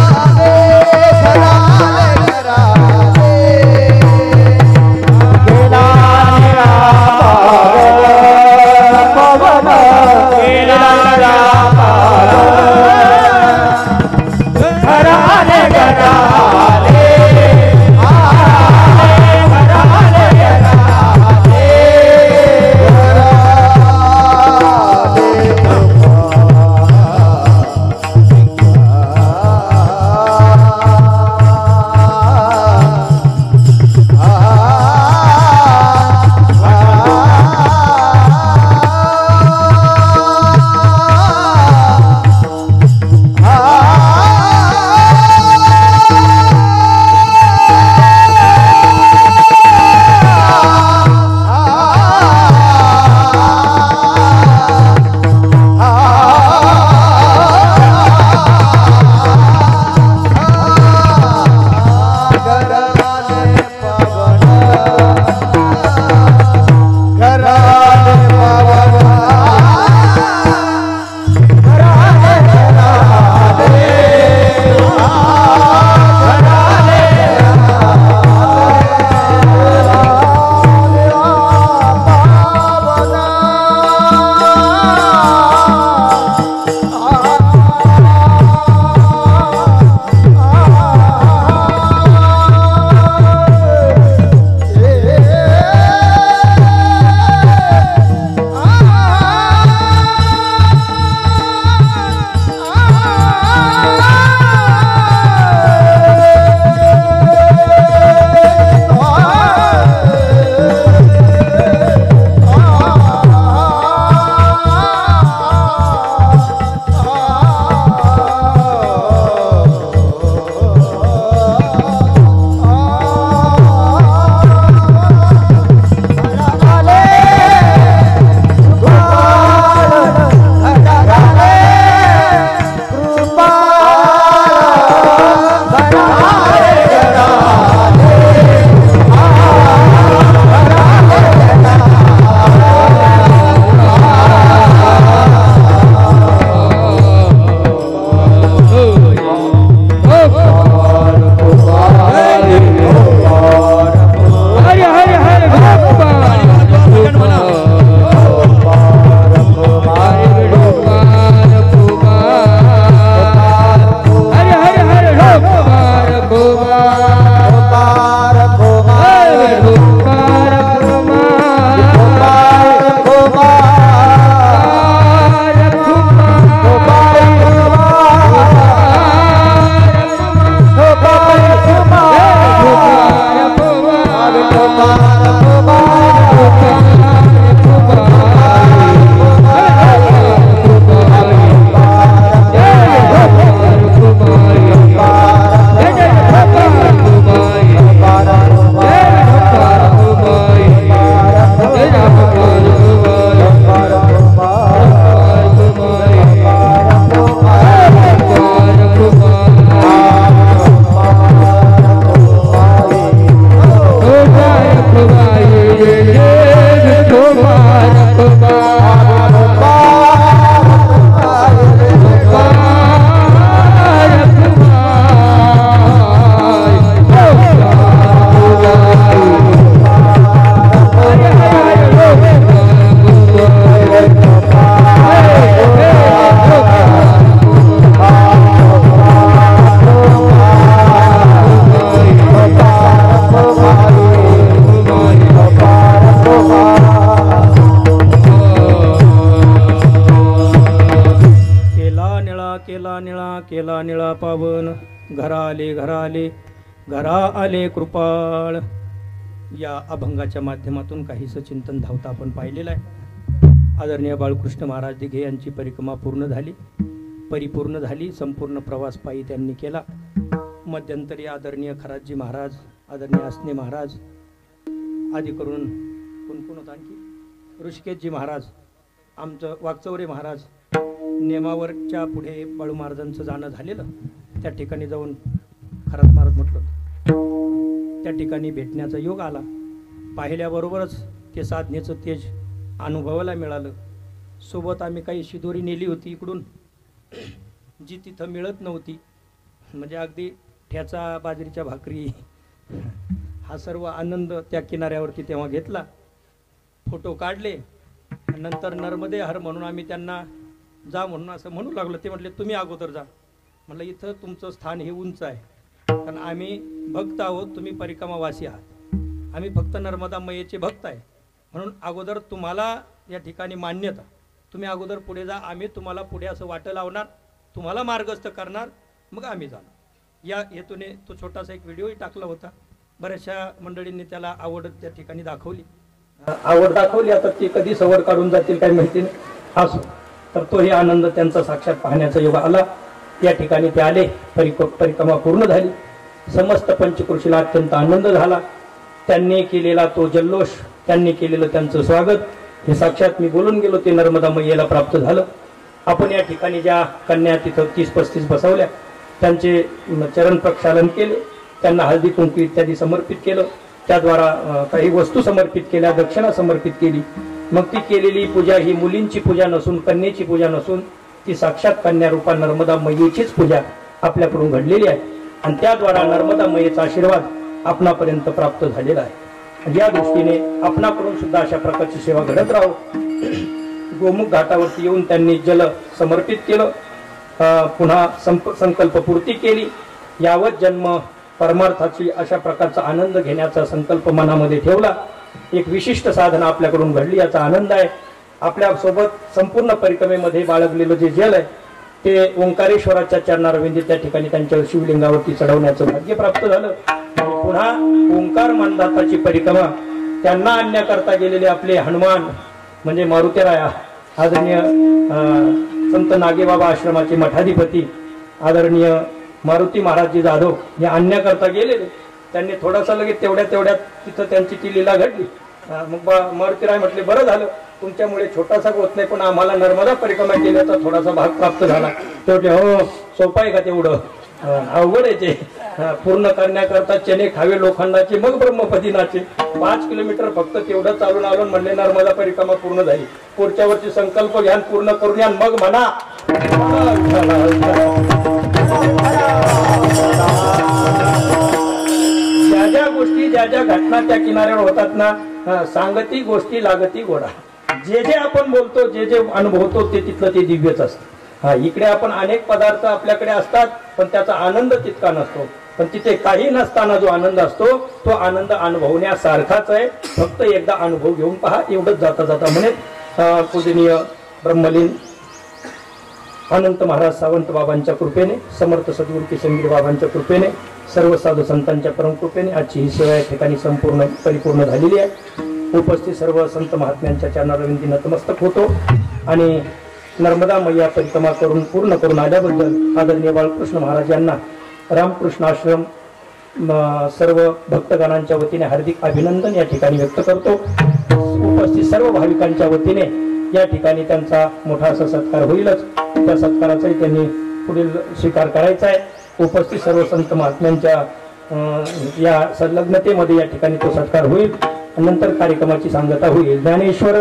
घरा आले घरा आले घरा आले कृपाळ या अभंगाच्या माध्यमातून काहीसं चिंतन धावता आपण पाहिलेलं आहे। आदरणीय बाळकृष्ण महाराज दिघे यांची परिक्रमा पूर्ण झाली, परिपूर्ण झाली। संपूर्ण प्रवास पायी त्यांनी केला। मध्यंतरी आदरणीय खरातजी महाराज, आदरणीय असणे महाराज आदी करून कोण होता आणखी ऋषिकेशजी महाराज, आमचं वागचौरे महाराज, नेमावरच्या पुढे बाळू महाराजांचं जाणं झालेलं, त्या ठिकाणी जाऊन खरात महाराज म्हटलं, त्या ठिकाणी भेटण्याचा योग आला। पाहिल्याबरोबरच ते साधनेचं तेज अनुभवायला मिळालं। सोबत आम्ही काही शिदोरी नेली होती इकडून, जी तिथं मिळत नव्हती, म्हणजे अगदी ठ्याचा बाजरीच्या भाकरी हा सर्व आनंद त्या किनाऱ्यावरती तेव्हा घेतला। फोटो काढले। नंतर नर्मदे हर म्हणून आम्ही त्यांना जा म्हणून असं म्हणू लागलो। ते म्हटले तुम्ही अगोदर जा। म्हटलं इथं तुमचं स्थान हे उंच आहे, कारण आम्ही भक्त आहोत, तुम्ही परिक्रमावासी आहात, आम्ही फक्त नर्मदा मैयेचे भक्त आहे, म्हणून अगोदर तुम्हाला या ठिकाणी मान्यता, तुम्ही अगोदर पुढे जा, आम्ही तुम्हाला पुढे असं वाटं लावणार, तुम्हाला मार्गस्थ करणार, मग आम्ही जाणार। या हेतूने तो छोटासा एक व्हिडिओही टाकला होता। बऱ्याचशा मंडळींनी त्याला आवड त्या ठिकाणी दाखवली, आवड दाखवली। आता ती कधी सवड काढून जातील काही माहिती नाही, असो। तर तोही आनंद त्यांचा साक्षात पाहण्याचा योग आला। या ठिकाणी ते आले, परिक्रमा पूर्ण झाली। समस्त पंचकृषीला अत्यंत आनंद झाला। त्यांनी केलेला तो जल्लोष, त्यांनी केलेलं त्यांचं स्वागत हे साक्षात मी बोलून गेलो ते नर्मदा मैयेला प्राप्त झालं। आपण या ठिकाणी ज्या कन्या तिथं 30-35 बसवल्या, त्यांचे चरण प्रक्षालन केले, त्यांना हळदी कुंकू इत्यादी समर्पित केलं, त्याद्वारा काही वस्तू समर्पित केल्या, दक्षिणा समर्पित केली। मग ती केलेली पूजा ही मुलींची पूजा नसून, कन्येची पूजा नसून, ती साक्षात कन्या रूपा नर्मदा मैयेचीच पूजा आपल्याकडून घडलेली आहे, आणि त्याद्वारा नर्मदा मैयेचा आशीर्वाद आपणापर्यंत प्राप्त झालेला आहे। या दृष्टीने आपणाकडून सुद्धा अशा प्रकारची सेवा घडत राहो। गोमुख घाटावरती येऊन त्यांनी जल समर्पित केलं, पुन्हा संकल्प पूर्ती केली। यावत जन्म परमार्थाची अशा प्रकारचा आनंद घेण्याचा संकल्प मनामध्ये ठेवला। एक विशिष्ट साधना आपल्याकडून घडली, याचा आनंद आहे। आपल्या सोबत संपूर्ण परिक्रमेमध्ये बाळगलेलं जे जल आहे ते ओंकारेश्वराच्या चरणारविंदी त्या ठिकाणी त्यांच्या शिवलिंगावरती चढवण्याचं भाग्य प्राप्त झालं। पुन्हा ओंकार मानदाताची परिक्रमा त्यांना आणण्याकरता गेलेले आपले हनुमान म्हणजे मारुतीराया, आदरणीय संत नागेबाबा आश्रमाचे मठाधिपती आदरणीय मारुती महाराजजी जाधव या आणण्याकरता गेलेले, त्यांनी थोडासा लगेच तेवढ्यात तिथं त्यांची ती लीला घडली। मग मारुतीराय म्हटले बरं झालं, तुमच्यामुळे छोटासा होत नाही, पण आम्हाला नर्मदा परिक्रमा केल्याचा थोडासा भाग प्राप्त झाला। ते म्हटले हो, सोपं आहे का तेवढं, अवघड आहे ते, पूर्ण करण्याकरता चने खावे लोखंडाचे मग ब्रह्मपदी नाचे। 5 किलोमीटर फक्त तेवढं चालून आलो, म्हणले नर्मदा परिक्रमा पूर्ण झाली, पुढच्या वर्षी संकल्प घ्या, पूर्ण करून या, मग म्हणा। ज्या गोष्टी ज्या घटना त्या किनाऱ्यावर होतात ना, सांगती गोष्टी लागती गोडा। जे आपण बोलतो, जे अनुभवतो ते तिथलं ते दिव्यच असतं। इकडे आपण अनेक पदार्थ आपल्याकडे असतात, पण त्याचा आनंद तितका नसतो, पण तिथे काही नसताना जो आनंद असतो तो आनंद अनुभवण्यासारखाच आहे। फक्त एकदा अनुभव घेऊन पहा, एवढंच जाता म्हणे पूजनीय ब्रह्मलीन अनंत महाराज सावंत बाबांच्या कृपेने, समर्थ सद्गुरू किशनगिरी बाबांच्या कृपेने, सर्व साधू संतांच्या परम कृपेने आजची ही सेवा या ठिकाणी संपूर्ण परिपूर्ण झालेली आहे। उपस्थित सर्व संत महात्म्यांच्या चरणारविंदी नतमस्तक होतो आणि नर्मदा मैया परिक्रमा करून पूर्ण करून आल्याबद्दल आदरणीय बाळकृष्ण महाराज यांना रामकृष्ण आश्रम सर्व भक्तगणांच्या वतीने हार्दिक अभिनंदन या ठिकाणी व्यक्त करतो। उपस्थित सर्व भाविकांच्या वतीने या ठिकाणी त्यांचा मोठा असा सत्कार होईलच, त्या सत्काराचाही त्यांनी पुढील स्वीकार करायचा आहे। उपस्थित सर्व संत महात्म्यांच्या या संलग्नतेमध्ये या ठिकाणी तो सत्कार होईल, नंतर कार्यक्रमाची सांगता होईल। ज्ञानेश्वर